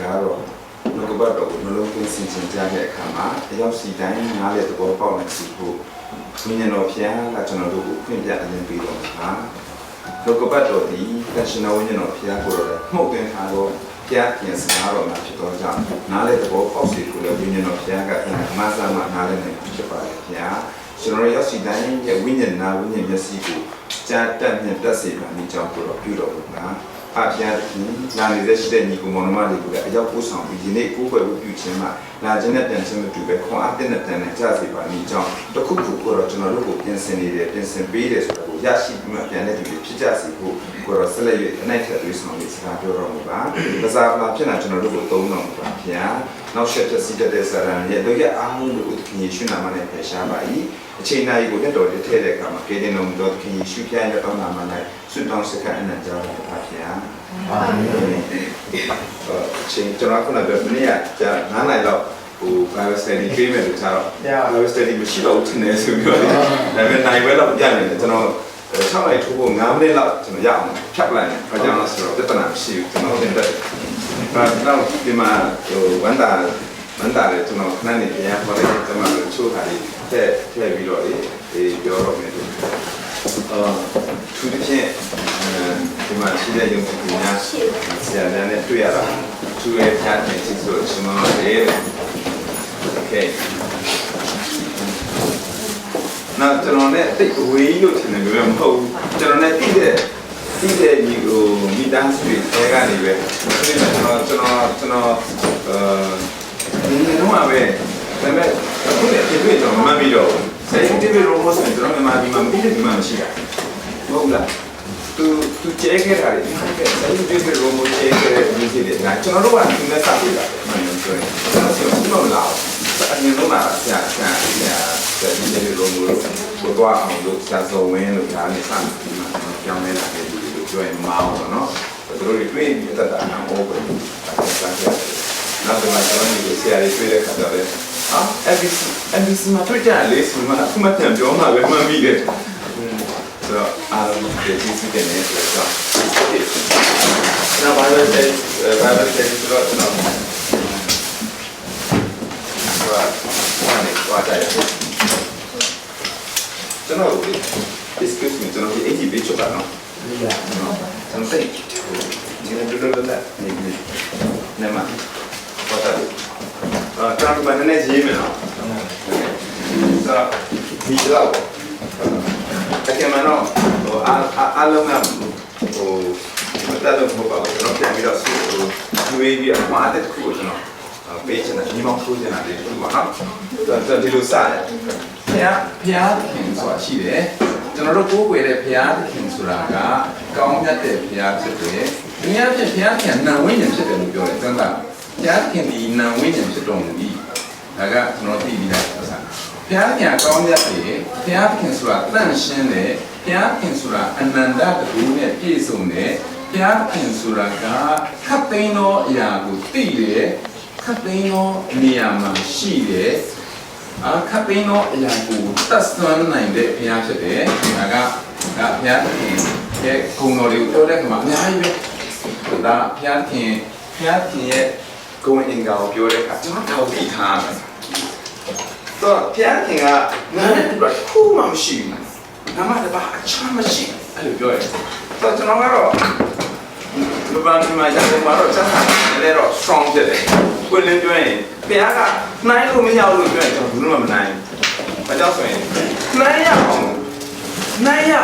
ကားတော့နှုတ်ကပတ်တော်ကိုနှလုံးသွင်းဆင်ခြင်ကြတဲ့အခါမှာအရောက်စီတိုင်းနားလေသဘောပေါက်နေစီဖို့ဝိညာဉ်တော်ဖျားကကျွန်တော်တို့ကိုဖွင့်ပြအလင်းပေးတော်မှာနှုတ်ကပတ်တော်ဒီကရှင်တော်ဝိညာဉ်တော်ဖျားကိုတော့မှုတ်တင်ထားတော့ဖျားပြင်စကားတော်မှာဖြစ်တော့ကြောင့်နားလေသဘောပေါက်စီကိုလည်းဝိညာဉ်တော်ဖျားကမဆာမနားလေနေဖြစ်ပါတယ်ဖျားကျွန်တော်ရောက်စီတိုင်းရဲ့ဝိညာဉ်နာဝိညာဉ်မျက်စိကိုကြားတက်မြင့်တက်စေပါမိကြောင်းကိုတော့ပြုတော်မူပါအဖျားသည်လာနေတဲ့ရှိတဲ့ညီကိုမောင်နှမတွေကိုလည်းအရောက်ပို့ဆောင်ပြီးဒီနေ့ကိုယ်ွယ်ဝပြုခြင်းမှာလာခြင်းနဲ့ပြန်ခြင်းမတူပဲခွန်အားတဲ့နဲ့ပြန်နဲ့ကြားစေပါမိကြောင်းတခုခုကိုတော့ကျွန်တော်တို့ကိုပြင်ဆင်နေတယ်ပြင်ဆင်ပေးတယ်ဆိုတာကိုရရှိပြီးမှပြန်တဲ့သူတွေဖြစ်ကြစေဖို့ကိုတော့ဆက်လက်၍အနိုင်ထက်သွေးဆောင်ပြီးစကားပြောတော်မူပါပဇာပလာဖြစ်လာကျွန်တော်တို့ကိုသုံးတော်မူပါဖျားနောက်ဆက်ဖြစ်စီတဲ့ဆရာရဲ့တို့ရဲ့အားလုံးကိုခင်ယေရှုနာမနဲ့ဖယ်ရှားပါ၏အချိန်တိုင်းကိုတက်တော်တည်းထဲတဲ့အခါမှာကေတင်တော်မူသောခင်ယေရှုဖျားရဲ့တောင်းနာမ၌ဆွတောင်းစကားအနံ့ကြောင်းပါဖျားအာမင်ချင်းကျွန်တော်ခုနကပြောမနေ့က9နိုင်လောက်ဟို Bible study ပေးမယ်လို့ထားတော့ Bible study မရှိတော့ဘူးနေဆိုပြီးတော့ဒါပေမဲ့နိုင်ပဲတော့ပြနေတယ်ကျွန်တော်6နိုင်ထိုးဖို့9မိနစ်လောက်ကျွန်တော်ရအောင်ဖြတ်လိုက်တယ်ဘာကြောင့်လဲဆိုတော့ပြဿနာမရှိဘူးကျွန်တော်တင်တယ်တော့ဒီမှာဟိုဝန်တာလည်းကျွန်တော်ခဏနေပြန်ခေါ်လိုက်ကျွန်တော်ချိုးခါလေးထည့်ပြီးတော့ဒီပြောတော့မယ်သူတစ်ချက်ဒီမှာရှိတဲ့ရုံးများဆရာနဲ့တွေ့ရတာသူရဲ့ဖြတ်နေစီဆိုကျွန်တော်လည်းโอเคနောက်ကျွန်တော်နဲ့တိတ်ဝေးလို့ထင်တယ်ဗျမဟုတ်ဘူးကျွန်တော်နဲ့တိတဲ့ဒီကိုမိသားစုတွေအဲကနေပဲကျွန်တော်ဒီနေ့တော့ပဲဒါပေမဲ့အခုလည်းဒီတွေ့ကျွန်တော်မပြီးတော့စိတ်တိပြီးတော့မို့ဆိုကျွန်တော်မှဒီမှာပြီးတယ်ဒီမှာမရှိတာဟုတ်လားသူကျဲခဲ့တာလေဒီကဲစိတ်တိပြီးတော့မို့ကျဲခဲ့တဲ့ဒီစီတွေငါကျွန်တော်တို့ကသူနဲ့စပ်ပြီးတာမှန်တယ်ဆိုရင်ကျွန်တော်တို့မလာဘူးအရင်တော့မှာဆရာဒီလိုလိုမျိုးတော့အောင်လို့စာစုံဝင်းလို့ဒါနဲ့စပြီးမှကြောင်းနေတာလေဒီလိုပြောရင်မအောင်တော့နော်သူတို့တွေတွေ့ပြီးတတ်တာအောင်ဟုတ်ပဲနောက်တော့ကျွန်တော်တို့ဆရာတွေတွေ့တဲ့ခါကျတော့MBC မှာတွေ့ကြလေဆိုမှအခုမှပြန်ပြောမှပဲမှတ်မိတယ်ဆိုတော့အားလုံးဒီစီကနေဆိုတော့နောက်ဘာလဲဆိုတော့ကျွန်တော်သွားကြရအောင်ကျွန်တော်ဒီ excuse me ကျွန်တော်ဒီ80 page ပါနော်ကျွန်တော်သိဒီနေ့တို့လည်းနေမှာဘာသာကျွန်တော်ဘာနဲ့ရေးမယ်နော်ဆိုတော့ဒီလောက်တကယ်မှတော့အားလုံးကဟိုမတတ်လို့မဟုတ်ပါဘူးကျွန်တော်ပြန်ပြီးတော့ဆွေးပြီးအမှားတဲ့ခုကိုကျွန်တော်ပေးချင်တယ်ညီမောင်ဆိုးချင်တာလေးဒီမှာနော်ဒီလိုစတယ်ဖျားခင်ဆိုတာရှိတယ်ကျွန်တော်တို့ကိုးကွယ်တဲ့ဖျားခင်ဆိုတာကကောင်းမြတ်တဲ့ဖျားဖြစ်တယ်ဒီအဖြစ်ဖျားခင်နံဝိညာဉ်ဖြစ်တယ်လို့ပြောတယ်သံသာဖျားခင်ဒီနံဝိညာဉ်ဖြစ်တော်မူ၏ဒါကကျွန်တော်သိပြီးသားဥစ္စာဖျားခင်ကောင်းမြတ်တယ်ဖျားခင်ဆိုတာတန့်ရှင်းတယ်ဖျားခင်ဆိုတာအနန္တတကူနဲ့ပြည့်စုံတယ်ဖျားခင်ဆိုတာကခတ်သိမ်းသောအရာကိုသိတယ်ခတ်သိမ်းသောနေရာမှာရှိတယ်ခတ်သိမ်းသောအရာကိုတတ်ဆွမ်းနိုင်တဲ့ဘုရားဖြစ်တယ်ဒါကဘုရားခင်ရဲ့ဂုဏ်တော်တွေကိုပြောတဲ့အခါမှာအများကြီးပဲဒါဘုရားခင်ရဲ့ဂုဏ်အင်္ဂါကိုပြောတဲ့အခါကျွန်တော်ထောက်ပြီးထားတယ်တော့ဘုရားခင်ကငါနဲ့တူတာခုမှမရှိဘူးငါမှလည်းဘာအချမ်းမရှိအဲ့လိုပြောရတယ်တော့ကျွန်တော်ကတော့လူပန်းဒီမှာရတဲ့မှာတော့စမ်းတယ်တော့ strong ဖြစ်တယ်ကိုယ်လည်းပြောရင်ဘုရားကနိုင်လို့မရဘူးလို့ပြောရင်ကျွန်တော်ဘူးလို့မနိုင်ဘူးဘာကြောင့်ဆိုရင်နိုင်ရ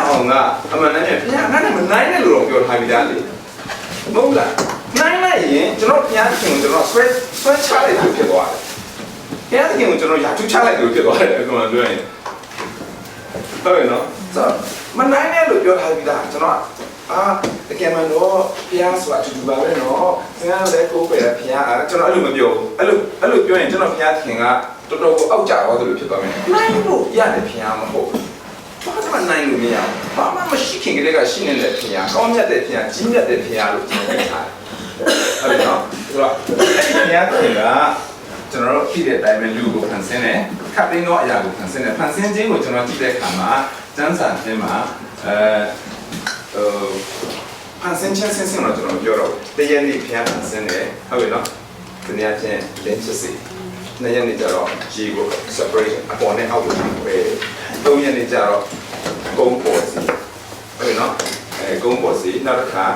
အောင်ကအမှန်တကယ်ဘုရားငါနဲ့မနိုင်နဲ့လို့တော့ပြောထားပြီးသားလေမဟုတ်လားနိုင်လိုက်ရင်ကျွန်တော်ဘုရားခင်ကိုကျွန်တော်ဆွဲချလိုက်လို့ဖြစ်သွားတယ်ဘုရားခင်ကိုကျွန်တော်ရာထူးချလိုက်လို့ဖြစ်သွားတယ်အမှန်ပြောရင်ဟုတ်ရဲ့နော်ဆိုမနိုင်နဲ့လို့ပြောထားပြီးသားကျွန်တော်တကယ်မှတော့ဖျားဆိုတာတူတူပါပဲနော်ဆရာလည်းကိုယ်ပဲဖျားကျွန်တော်အဲ့လိုမပြောဘူးအဲ့လိုပြောရင်ကျွန်တော်ဖျားခင်ကတော်တော်ကိုအောက်ကျသွားတယ်လို့ဖြစ်သွားမယ်နိုင်လို့ရတယ်ဖျားမဟုတ်ဘာမှနိုင်လို့မရဘူးဘာမှမရှိခင်ကလေးကရှိနေတဲ့ဖျားကောင်းမြတ်တဲ့ဖျားကြီးမြတ်တဲ့ဖျားလို့ကျွန်တော်ပြောထားတယ်ဟုတ်နော်ဆိုတော့အဲ့ဒီဖျားခင်ကကျွန်တော်တို့ကြည့်တဲ့အတိုင်းပဲလူကိုဖန်ဆင်းတယ်ခပ်သိမ်းသောအရာကိုဖန်ဆင်းတယ်ဖန်ဆင်းခြင်းကိုကျွန်တော်ကြည့်တဲ့အခါမှာကျမ်းစာထဲမှာဖန်ဆင်းခြင်းဆင်းတော့ကျွန်တော်ပြောတော့တရနေ့ဖျားဖန်ဆင်းတယ်ဟုတ်ပြီနော် ဒီနေ့ချင်းလင်းစစ်စီနေ့ရက်နေ့ကျတော့ G ကို separation အပေါ်နဲ့အောက်ကိုပဲ3ရက်နေ့ကျတော့ကုန်းပေါ်စီဟုတ်နော်ကုန်းပေါ်စီနောက်တစ်ခါ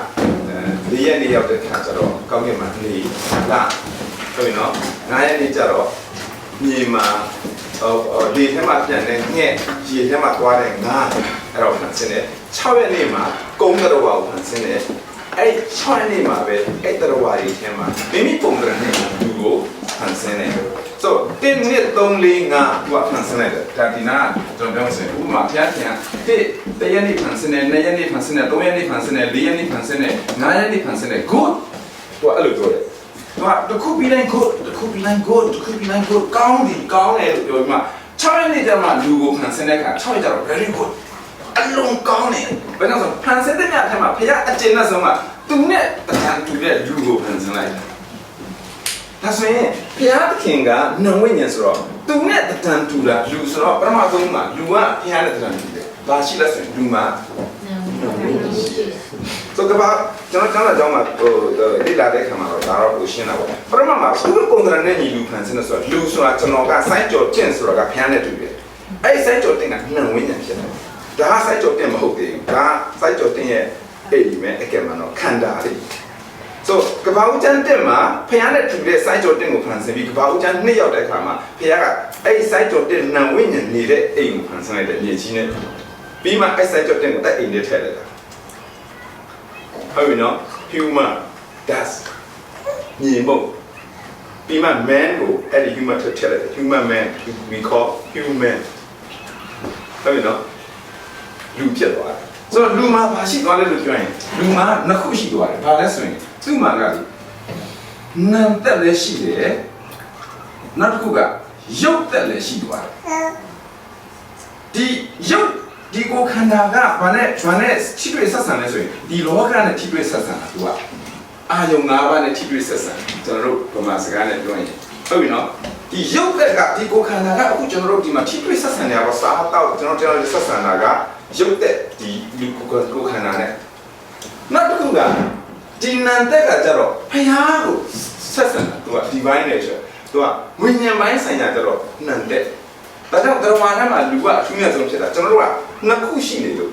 4ရက်နေ့ရောက်တဲ့ခါကျတော့ကောင်းကင်မှာနေလာဟုတ်နော်9ရက်နေ့ကျတော့မြေမှာလေထဲမှာပြန်တဲ့ငှက်ရေထဲမှာသွားတဲ့ငါအဲ့တော့ဖန်ဆင်းတယ်6ရက်နေ့မှာကုန်းတော်ဘာကိုဖန်ဆင်းတယ်အဲ့6ရက်နေ့မှာပဲအဲ့တော်ဘာကြီးထဲမှာမိမိပုံစံနဲ့လူကိုဖန်ဆင်းတယ်ဆိုတင်းနှစ်3 4 5သူကဖန်ဆင်းလိုက်တယ်ဒါဒီနာကျွန်တော်ပြောစင်ဥပမာဖျားပြန်တရက်နေ့ဖန်ဆင်းတယ်2ရက်နေ့ဖန်ဆင်းတယ်3ရက်နေ့ဖန်ဆင်းတယ်4ရက်နေ့ဖန်ဆင်းတယ်9ရက်နေ့ဖန်ဆင်းတယ် good သူကအဲ့လိုပြောတယ်တခုပြီးတိုင်း good တခုပြီးတိုင်း good တခုပြီးတိုင်း good ကောင်းတယ်လို့ပြောပြီးမှ6ရက်နေ့ကျမှလူကိုဖန်ဆင်းတဲ့အခါ6ရက်ကျတော့ very good အလုံးကောင်းတယ်ဘယ်တော့ဆိုဖန်ဆင်းတဲ့ညထဲမှာဖခင်အကျဉ်းနဲ့ဆုံးကသူနဲ့တရားတူတဲ့လူကိုဖန်ဆင်းလိုက်တာဒါဆိုရင်ဖခင်ကနံဝိညာဉ်ဆိုတော့သူနဲ့တန်တူတာလူဆိုတော့ပထမဆုံးကလူကဖခင်နဲ့တန်တူတယ်ဘာရှိလဲဆိုရင်လူမှာဆိုတော့ကျွန်တော်ကြောင်းမှာလေ့လာတဲ့ခါမှာတော့ဒါတော့ကိုရှင်းတာပေါ့ပထမမှာသူ့ပုံစံနဲ့ညီလူဖန်ဆင်းလို့ဆိုတော့လူဆိုတာကျွန်တော်ကစိုက်ကြော်ကျင့်ဆိုတော့ကဖခင်နဲ့တူတယ်အဲ့စိုက်ကြော်တင်ကနံဝိညာဉ်ဖြစ်တယ်ဒါစိုက်ကြော်တင်မဟုတ်သေးဘူးဒါစိုက်ကြော်တင်ရဲ့အဲ့ဒီမဲ့အကဲမှာတော့ခန္ဓာလေးဆိုကဘာဦးကျန်းတင်မှာဖခင်နဲ့တူတဲ့စိုက်ကြော်တင်ကိုဖန်ဆင်းပြီးကဘာဦးကျန်းနှစ်ယောက်တဲ့ခါမှာဖခင်ကအဲ့စိုက်ကြော်တင်နံဝိညာဉ်နေတဲ့အိမ်ကိုဖန်ဆင်းလိုက်တဲ့မြေကြီးနဲ့ပြီးမှအဲ့စိုက်ကြော်တင်ကိုအဲ့အိမ်နဲ့ထည့်လိုက်တာဟုတ်ပြီနော် human das မြေမုတ်ပြီးမှ man ကိုအဲ့ဒီ human ထည့်လိုက်တယ် human man we call human ဟုတ်ပြီနော်လူဖြစ်သွားတယ်ဆိုတော့လူမှာဘာရှိသွားလဲလို့ပြောရင်လူမှာနှစ်ခုရှိသွားတယ်ဘာလဲဆိုရင်သူ့မှာကနာမ်တက်လည်းရှိတယ်နောက်တစ်ခုကရုပ်တက်လည်းရှိသွားတယ်ဒီရုပ်ဒီကိုခန္ဓာကဘာနဲ့ထိတွေ့ဆက်ဆံလဲဆိုရင်ဒီလောကနဲ့ထိတွေ့ဆက်ဆံတာသူကအာယုံ၅ပါးနဲ့ထိတွေ့ဆက်ဆံကျွန်တော်တို့ဗမာစကားနဲ့ပြောရင်ဟုတ်ပြီနော်ဒီရုပ်တက်ကဒီကိုခန္ဓာကအခုကျွန်တော်တို့ဒီမှာထိတွေ့ဆက်ဆံနေရတော့စားတော့ကျွန်တော်ဆက်ဆံတာကရုပ်သက်ဒီလူကိုခန္ဓာနဲ့နောက်တစ်ခုကဒီနံတက်ကကြတော့ဖျားကိုဆက်ဆံတာသူက divine nature သူကဝိညာဉ်ပိုင်းဆိုင်ရာကြတော့နံတက်ဒါကြောင့်ဓမ္မထဲမှာလူကအထူးမြတ်ဆုံးဖြစ်တာကျွန်တော်တို့ကနှစ်ခုရှိနေလို့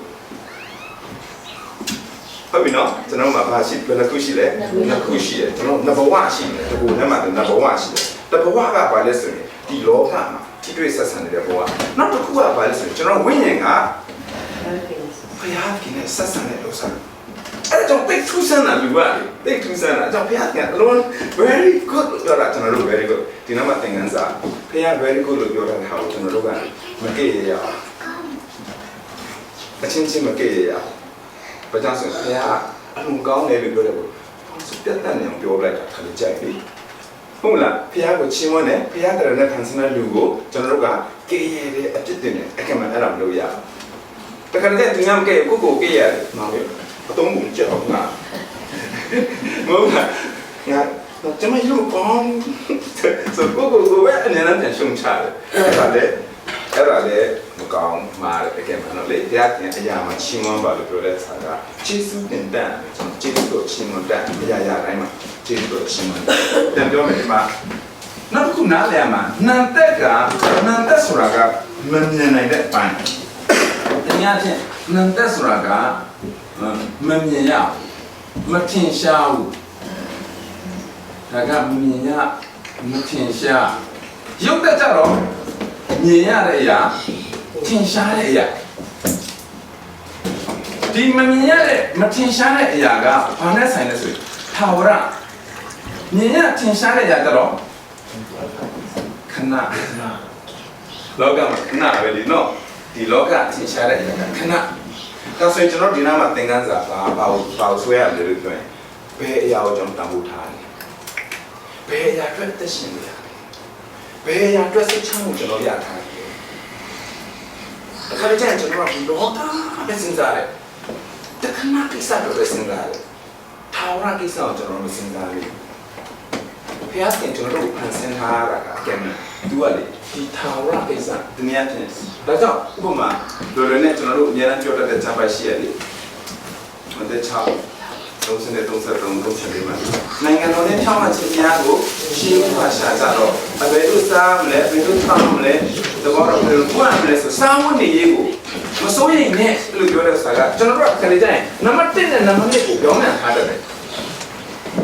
ဟုတ်ပြီနော်ကျွန်တော်တို့မှာဘာရှိဘယ်နှစ်ခုရှိလဲနှစ်ခုရှိတယ်ကျွန်တော်နှစ်ဘဝရှိတယ်ဒီကိုထဲမှာနှစ်ဘဝရှိတယ်တစ်ဘဝကဘာလဲဆိုရင်ဒီလောကမှာထိတွေ့ဆက်ဆံနေတဲ့ဘဝနောက်တစ်ခုကဘာလဲဆိုရင်ကျွန်တော်ဝိညာဉ်ကဘုရားခင်နဲ့ဆက်ဆံတဲ့လို့ဆိုအဲ့တော့တိတ်ထူးဆန်းတာလူကတိတ်ထူးဆန်းတာကြောင့်ဘုရားကအလုံး very good လို့ပြောတာကျွန်တော်တို့ very good ဒီနောက်မှာသင်ခန်းစာဘုရား very good လို့ပြောတာဟာကိုကျွန်တော်တို့ကမကြည့်ရအောင်အချင်းချင်းမကြည့်ရအောင်ဘာကြောင့်ဆိုဘုရားအလုံးကောင်းတယ်လို့ပြောတယ်ပေါ့စပြတ်တန်နေအောင်ပြောလိုက်တာခါလေးကြိုက်ပြီဟုတ်လားဘုရားကိုချီးမွမ်းတယ်ဘုရားတရနဲ့ဖန်ဆင်းတဲ့လူကိုကျွန်တော်တို့ကကြည့်ရတဲ့အပြစ်တင်တယ်အကမှန်အဲ့ဒါမလုပ်ရဘူးတခါတည်းသူများမကြည့်ကိုကြည့်ရတယ်မဟုတ်ဘူးအတုံးကိုကြောက်ငါမဟုတ်လားငါကျွန်မရုပ်ကောင်းဆိုကိုပဲအနေနဲ့ပြန်ရှုံချတယ်အဲ့ဒါလေမကောင်းမှာတကယ်မှတော့လေတရားကျင်အရာမှာချီးမွမ်းပါလို့ပြောတဲ့ဆရာကကျေးဇူးတင်တဲ့ကျွန်တော်ကျေးဇူးတော်ချီးမွမ်းတဲ့အရာတိုင်းမှာကျေးဇူးတော်ချီးမွမ်းတယ်ပြောမယ်ဒီမှာနောက်တစ်ခုနားလည်မှာနံတက်ဆိုတာကမမြင်နိုင်တဲ့အပိုင်းတရားချင်းနံတက်ဆိုတာကမမြင်ရမထင်ရှားဘူးဒါကမမြင်ရမထင်ရှားရုပ်တက်ကြတော့မြင်ရတဲ့အရာထင်ရှားတဲ့အရာဒီမမြင်ရတဲ့မထင်ရှားတဲ့အရာကဘာနဲ့ဆိုင်လဲဆိုရင်ထာဝရမြင်ရထင်ရှားတဲ့အရာကြတော့ခဏလောကမှာခဏပဲဒီနော်ဒီလောကထင်ရှားတဲ့အရာကခဏဒါဆိုရင်ကျွန်တော်ဒီနားမှာသင်ခန်းစာဘာကိုဆွဲရလဲလို့ပြောရင်ဘယ်အရာကိုကျွန်တော်တန်ဖိုးထားလဲဘယ်အရာအတွက်သက်ရှင်နေရလဲဘယ်အရာအတွက်စိတ်ချမ်းမှုကျွန်တော်ရထားလဲအခါကျရင်ကျွန်တော်ကဒီလောကပဲစဉ်းစားတယ်တခဏကိစ္စတော့ပဲစဉ်းစားတယ်ထာဝရကိစ္စကိုကျွန်တော်မစဉ်းစားဘူးဖျားခင်ကျွန်တော်တို့ဖန်ဆင်းထားတာကအကဲမဲ့သူကလေဒီထာဝရကိစ္စတနည်းအားဖြင့်ဒါကြောင့်ဥပမာလိုလိုနဲ့ကျွန်တော်တို့အများအားပြောတတ်တဲ့ဂျာပိုင်ရှိရလေမတဲ့ချောင်း နိုင်ငံတော်နဲ့ဖြောင်းမှချင်းများကိုရှင်းမှရှာကြတော့အဘယ်လိုစားမလဲဘယ်လိုတောင်းမလဲသဘောတော့ဘယ်လိုပွင့်မလဲဆိုစားဝတ်နေရေးကိုမစိုးရိမ်နဲ့လို့ပြောတဲ့စာကကျွန်တော်တို့ကခလေးတိုင်းနံပါတ်1နဲ့နံပါတ်2ကိုပြောင်းနေထားတယ်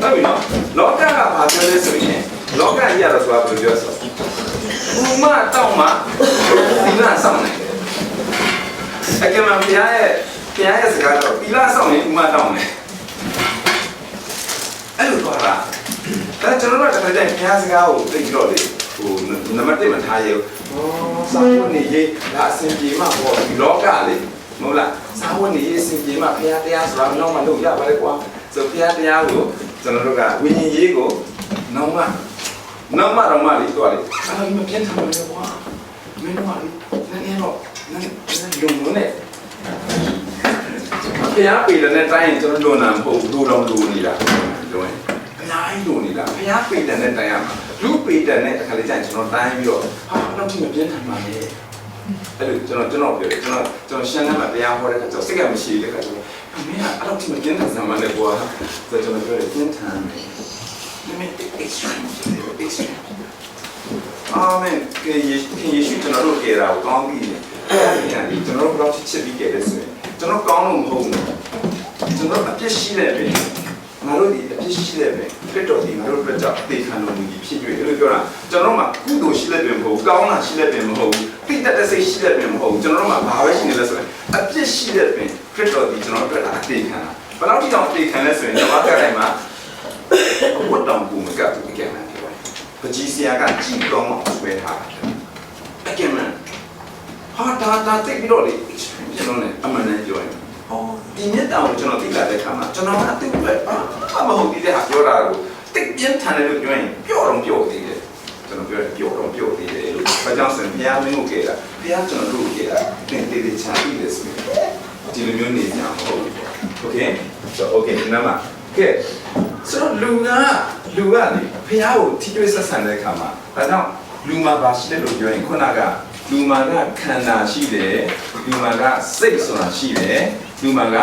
ဟုတ်ပြီနော်လောကကဘာပြောလဲဆိုရင်လောကကြီးရတော့ဆိုတာဘယ်လိုပြောဆိုဘူမတောင်းမှဒီလဆောင်နေတယ်အကယ်၍ဘုရားရဲ့စကားတော့ဒီလဆောင်ရင်ဘူမတောင်းတယ်အဲ့လိုတော့လားဒါကျွန်တော်တို့ကတကယ်တည်းဘုရားစကားကိုသိကြတော့လေဟိုနံပါတ်1မထားရဘူးစာဝတ်နေရေးဒါအစဉ်ပြေမှာပေါ့ဒီလောကလေမဟုတ်လားစာဝတ်နေရေးအစဉ်ပြေမှာဘုရားတရားဆိုတာတော့မလုပ်ရပါလေကွာဆိုဘုရားတရားကိုကျွန်တော်တို့ကဝိညာဉ်ရေးကိုနောက်မှတော့မှလေတော့လေအဲ့ဒါမပြတ်ထမ်းလို့ကွာမင်းတို့ကလေနည်းတော့လုံလို့နဲ့ဘုရားပေတဲ့တိုင်းကျွန်တော်လုံနာမဟုတ်ဘူးတော့လုံနေတာတို့ရင်ဘုရားကြီးလုံနေတာဘုရားပေတဲ့တိုင်းရမှာလူပေတဲ့နဲ့အခါလေးကျရင်ကျွန်တော်တိုင်းပြီးတော့ဟာတော့ဒီမပြတ်ထမ်းပါလေအဲ့လိုကျွန်တော်ပြောတယ်ကျွန်တော်ရှင်းနေတာတရားဟောတဲ့အခါကျတော့စိတ်ကမရှိတဲ့အခါကျတော့မင်းကအဲ့လိုဒီမပြတ်ထမ်းစမ်းပါလေကွာဆိုကျွန်တော်ပြောတယ်ပြတ်ထမ်းတယ်extreme. Amen. Que Yeshuaကျွန်တော်တို့ကြတာကိုကောင်းပြီ။အဲဒီကျွန်တော်တို့ဘယ်လိုချစ်ပြီးကြတယ်ဆိုရင်ကျွန်တော်ကောင်းလို့မဟုတ်ဘူး။ကျွန်တော်အပြစ်ရှိတယ်ပဲ။ငါတို့ဒီအပြစ်ရှိတယ်ပဲ။ခရစ်တော်ဒီငါတို့အတွက်ကြောင့်သိခံလို့ဒီဖြစ်၍လို့ပြောတာကျွန်တော်မှာကုသိုလ်ရှိတယ်ပဲမဟုတ်ဘူး။ကောင်းတာရှိတယ်ပဲမဟုတ်ဘူး။ပိတတ်တဲ့စိတ်ရှိတယ်ပဲမဟုတ်ဘူး။ကျွန်တော်တို့မှာဘာပဲရှိနေလဲဆိုရင်အပြစ်ရှိတယ်ပဲခရစ်တော်ဒီကျွန်တော်တို့အတွက်အသိခံတာ။ဘယ်လောက်ထိတောင်သိခံလဲဆိုရင်ကျွန်တော်ကတိုင်းမှာဝတ်တောင်ပုံမကတူကြတယ်ပကြီးစရာကကြည့်ကောင်းအောင်ဆွဲထားတယ်အကဲမန်ဟာတာတိတ်ပြီးတော့လေကျွန်တော်လည်းအမှန်တမ်းပြောရင်ဟောဒီနေ့တောင်ကျွန်တော်သိလာတဲ့ခါမှာကျွန်တော်ကအတိတ်ပဲမဟုတ်ဒီတဲ့ဟာပြောတာကိုတိတ်ပြင်းထန်တယ်လို့ပြောရင်ပြောတော့ပြောသေးတယ်ကျွန်တော်ပြောတယ်ပြောတော့ပြောသေးတယ်လို့ဘာကြောင့်ဆိုရင်ဘုရားမင်းကိုကြည့်တာဘုရားကျွန်တော်တို့ကိုကြည့်တာတင်တေးသေးချာပြီးတယ်ဆိုရင်ဒီလိုမျိုးနေကြမှာဟုတ်โอเคဆိုโอเคနားမှာကဲဆိုတော့လူကလေဖះကိုထိတွေ့ဆက်ဆံတဲ့အခါမှာဒါကြောင့်လူမှာပါရှိတယ်လို့ပြောရင်ခုနကလူမှာကခန္ဓာရှိတယ်လူမှာကစိတ်ဆိုတာရှိတယ်လူမှာက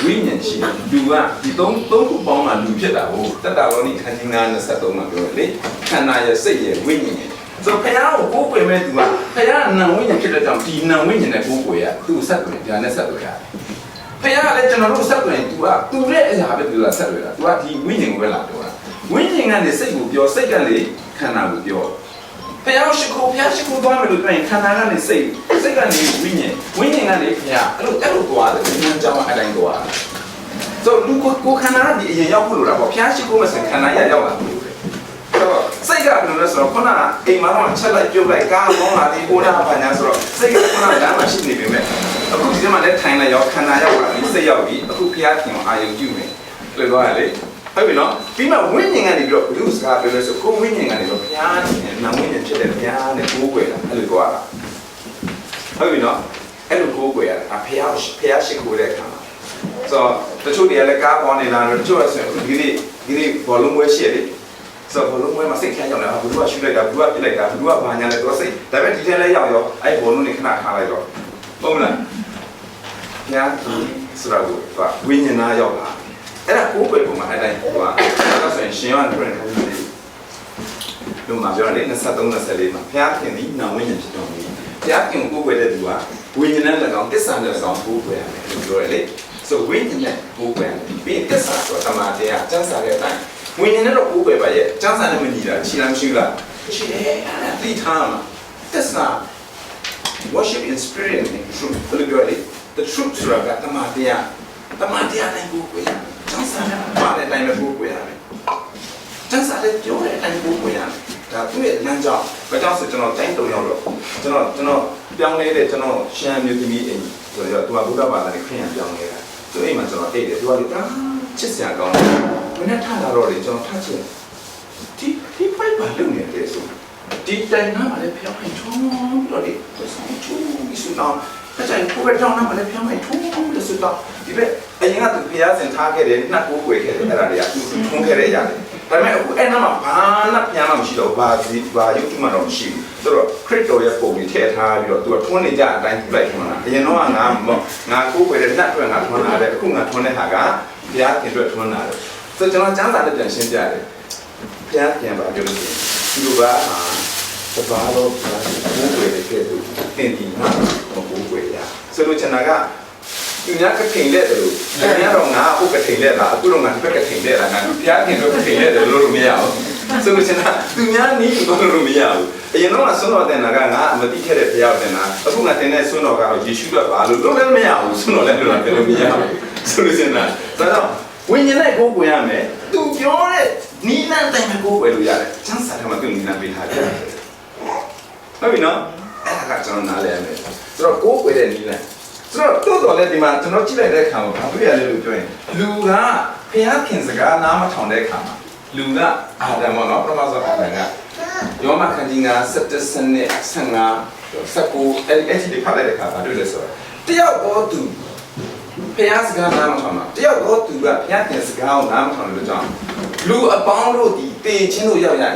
ဝိညာဉ်ရှိတယ်လူကဒီသုံးခုပေါင်းမှလူဖြစ်တာကိုတတ္တဝဏိခန္ဓာ53မှာပြောတယ်လေခန္ဓာရဲ့စိတ်ရဲ့ဝိညာဉ်ရဲ့ဆိုဖះကိုကိုယ်ွယ်မဲ့သူကဖះနံဝိညာဉ်ဖြစ်တဲ့ကြောင့်ဒီနံဝိညာဉ်နဲ့ကိုယ်ွယ်ရသူ့ဆက်ွယ်ဒါနဲ့ဆက်ွယ်ရတယ်ဖះကလည်းကျွန်တော်တို့ဆက်ွယ်ရင် तू ကသူ့ရဲ့အရာပဲသူကဆက်ွယ်တာ तू ကဒီဝိညာဉ်ကိုပဲလာပြောတာဝိညာဉ်ကနေစိတ်ကိုပြောစိတ်ကလေခန္ဓာကိုပြောဖះရှိခိုးသွားမယ်လို့ပြောရင်ခန္ဓာကနေစိတ်ကနေဝိညာဉ်ကနေဖះအဲ့လိုသွားတယ်ဉာဏ်ကြောင့်အတိုင်းသွားတယ်ဆိုလူကိုခန္ဓာကဒီအရင်ရောက်ဖို့လိုတာပေါ့ဖះရှိခိုးမယ်ဆိုရင်ခန္ဓာရောက်လာတယ်စိတ်ကဘယ်လိုလဲဆိုတော့ခုနကအိမ်မှာတော့ချက်လိုက်ပြုတ်လိုက်ကားကောင်းလာပြီးကိုနာဘာညာဆိုတော့စိတ်ကခုနကလမ်းမှာရှိနေပြီမဲ့အခုဒီထဲမှာလည်းထိုင်လိုက်ရောခန္ဓာရောက်လာပြီးစိတ်ရောက်ပြီးအခုဖះခင်အာယုံပြုမယ်လို့ပြောရလေဟုတ်ပြီနော်ပြီးမှဝိညာဉ်ကနေပြီးတော့ဘုရားစကားပြောလို့ဆိုကိုဝိညာဉ်ကနေတော့ဘုရားနဲ့နာဝိညာဉ်ဖြစ်တဲ့ဘုရားနဲ့ကိုးကွယ်တာအဲ့လိုပြောရတာဟုတ်ပြီနော်အဲ့လိုကိုးကွယ်ရတာဘုရားရှိခိုးတဲ့အခါမှာဆိုတော့တချို့တွေကလည်းကားပေါ်နေတာတော့တချို့ကဆိုဒီနေ့ဘောလုံးပွဲရှိတယ်ဆိုတော့ဘောလုံးပွဲမှာစိတ်ခမ်းရောက်လာဘုရားရှူလိုက်တာဘုရားပြစ်လိုက်တာဘုရားဘာညာလဲတော့စိတ်ဒါပေမဲ့ဒီထဲလဲရောက်ရောအဲ့ဘောလုံးနဲ့ခဏခါလိုက်တော့ဟုတ်လားဘုရားဆိုတာကိုဝိညာဉ်သားရောက်လာအဲ့ဒါကိုယ်ပဲပုံမှာအတိုင်းဟိုကဒါဆိုရင်ရှင်ရတဲ့ပြန်ခိုင်းတယ်လို့မှာပြောတယ်23 24မှာဘုရားခင်ဒီနာဝိညာဉ်ဖြစ်တော်မူဘုရားခင်ကိုယ်ပဲတဲ့သူကဝိညာဉ်နဲ့လည်းကောင်းတစ္ဆာနဲ့လည်းကောင်းကိုယ်ပဲရတယ်လို့ပြောတယ်လေဆိုဝိညာဉ်နဲ့ကိုယ်ပဲပြီးတစ္ဆာဆိုတမန်တရားကျမ်းစာရဲ့အတိုင်းဝိညာဉ်နဲ့တော့ကိုယ်ပဲပါရဲ့ကျမ်းစာနဲ့မညီတာရှိလားမရှိဘူးလားရှိတယ်အဲ့ဒီထားမှာတစ္ဆာ worship in spirit and in truth ဘယ်လိုပြောလဲ the truth ဆိုတာကတမန်တရားနဲ့ကိုယ်ပဲကျန်းစာနဲ့ပါတဲ့အတိုင်းပဲပို့ပွေရတယ်။ကျန်းစာနဲ့ပြောတဲ့အတိုင်းပို့ပွေရတယ်။ဒါသူ့ရဲ့လမ်းကြောင်းဘာကြောင့်ဆိုကျွန်တော်တိုင်းတုံရောက်တော့ကျွန်တော်ပြောင်းနေတဲ့ကျွန်တော်ရှမ်းမျိုးသမီးအိမ်ဆိုတော့သူကဘုရားဘာသာနဲ့ခရစ်ယာန်ပြောင်းနေတာ။သူ့အိမ်မှာကျွန်တော်တိတ်တယ်သူကလေချစ်စရာကောင်းတယ်။ဘယ်နဲ့ထားလာတော့လေကျွန်တော်ထားချင်ဒီဖိုက်ပါလုံနေတယ်ဆိုဒီတိုင်နာမှာလည်းဖျောင်းထုံးပြီးတော့လေဆိုင်ချူပြီးဆိုတော့အဲ့ဒါကိုပဲတောင်းနာမှာလည်းဖျောင်းထုံးပြီးဆိုတော့ဒီပဲအရင်ကသူဘုရားစင်ထားခဲ့တယ်နှက်ကိုွယ်ခဲ့တယ်အဲ့ဒါတွေကသူထုံးခဲ့တဲ့အရာတွေဒါပေမဲ့အခုအဲ့နာမှာဘာနှက်ပြန်မှမရှိတော့ဘာရုပ်ထုမှတော့မရှိဘူးဆိုတော့ခရစ်တော်ရဲ့ပုံကြီးထည့်ထားပြီးတော့သူကထွန်းနေကြအတိုင်းပြလိုက်ထွန်းတာအရင်တော့ငါကိုွယ်တဲ့နှက်တွေငါထွန်းလာတယ်အခုငါထွန်းတဲ့ဟာက ဘုရားခင်အတွက်ထွန်းလာတယ်ဆိုတော့ကျွန်တော်ကျမ်းစာနဲ့ပြန်ရှင်းပြတယ်ဘုရားခင်ပါပြောလို့ဒီလိုပါတပါတော့ဘုရားကိုကိုယ်ရဲ့ကဲ့သို့သင်ဒီမှာမကိုကိုယ်ရဆိုလို့ကျွန်တော်ကသူများကထိန်လက်တယ်လို့သူများတော့ငါဟုတ်ကထိန်လက်တာအခုတော့ငါဒီဘက်ကထိန်လက်တာငါဘုရားခင်တော့ထိန်လက်တယ်လို့မရဘူးဆိုလို့ကျွန်တော်သူများနီးလို့မရဘူးအရင်တော့ဆွမ်းတော်တင်တာကငါမသိခဲ့တဲ့ဘုရားတင်တာအခုငါတင်တဲ့ဆွမ်းတော်ကတော့ယေရှုတော့ပါလို့လည်းမရဘူးဆွမ်းတော်လည်းလို့လည်းမရဘူးဆိုလို့ကျွန်တော်ဒါတော့ဝိညာဉ်နဲ့ကိုယ်ကိုရမယ်သူပြောတဲ့နီးနန်းတိုင်းမှာကိုယ်ကိုလို့ရတယ်ချမ်းသာတယ်မှာသူနီးနန်းပေးထားတယ်ဟုတ်ပြီနော်အဲ့ဒါကကျွန်တော်နားလည်ရမယ်ဆိုတော့ကိုယ်ကိုတဲ့နီးနန်းဆိုတော့တိုးတော်လည်းဒီမှာကျွန်တော်ကြည့်လိုက်တဲ့အခါမှာဘာတွေ့ရလဲလို့ပြောရင်လူကဘုရားခင်စကားနားမထောင်တဲ့အခါမှာလူကအာဒမ်မောနော်ပထမဆုံးအာဒမ်ကယောမခန်းကြီးက17စနစ်15 19အဲ့ဒီဖတ်လိုက်တဲ့အခါဘာတွေ့လဲဆိုတော့တယောက်တော့သူဘုရားစကားနားမထောင်တာတယောက်တော့သူကဘုရားခင်စကားကိုနားမထောင်လို့ကြောင့်လူအပေါင်းတို့ဒီတေချင်းတို့ရောက်ရတယ်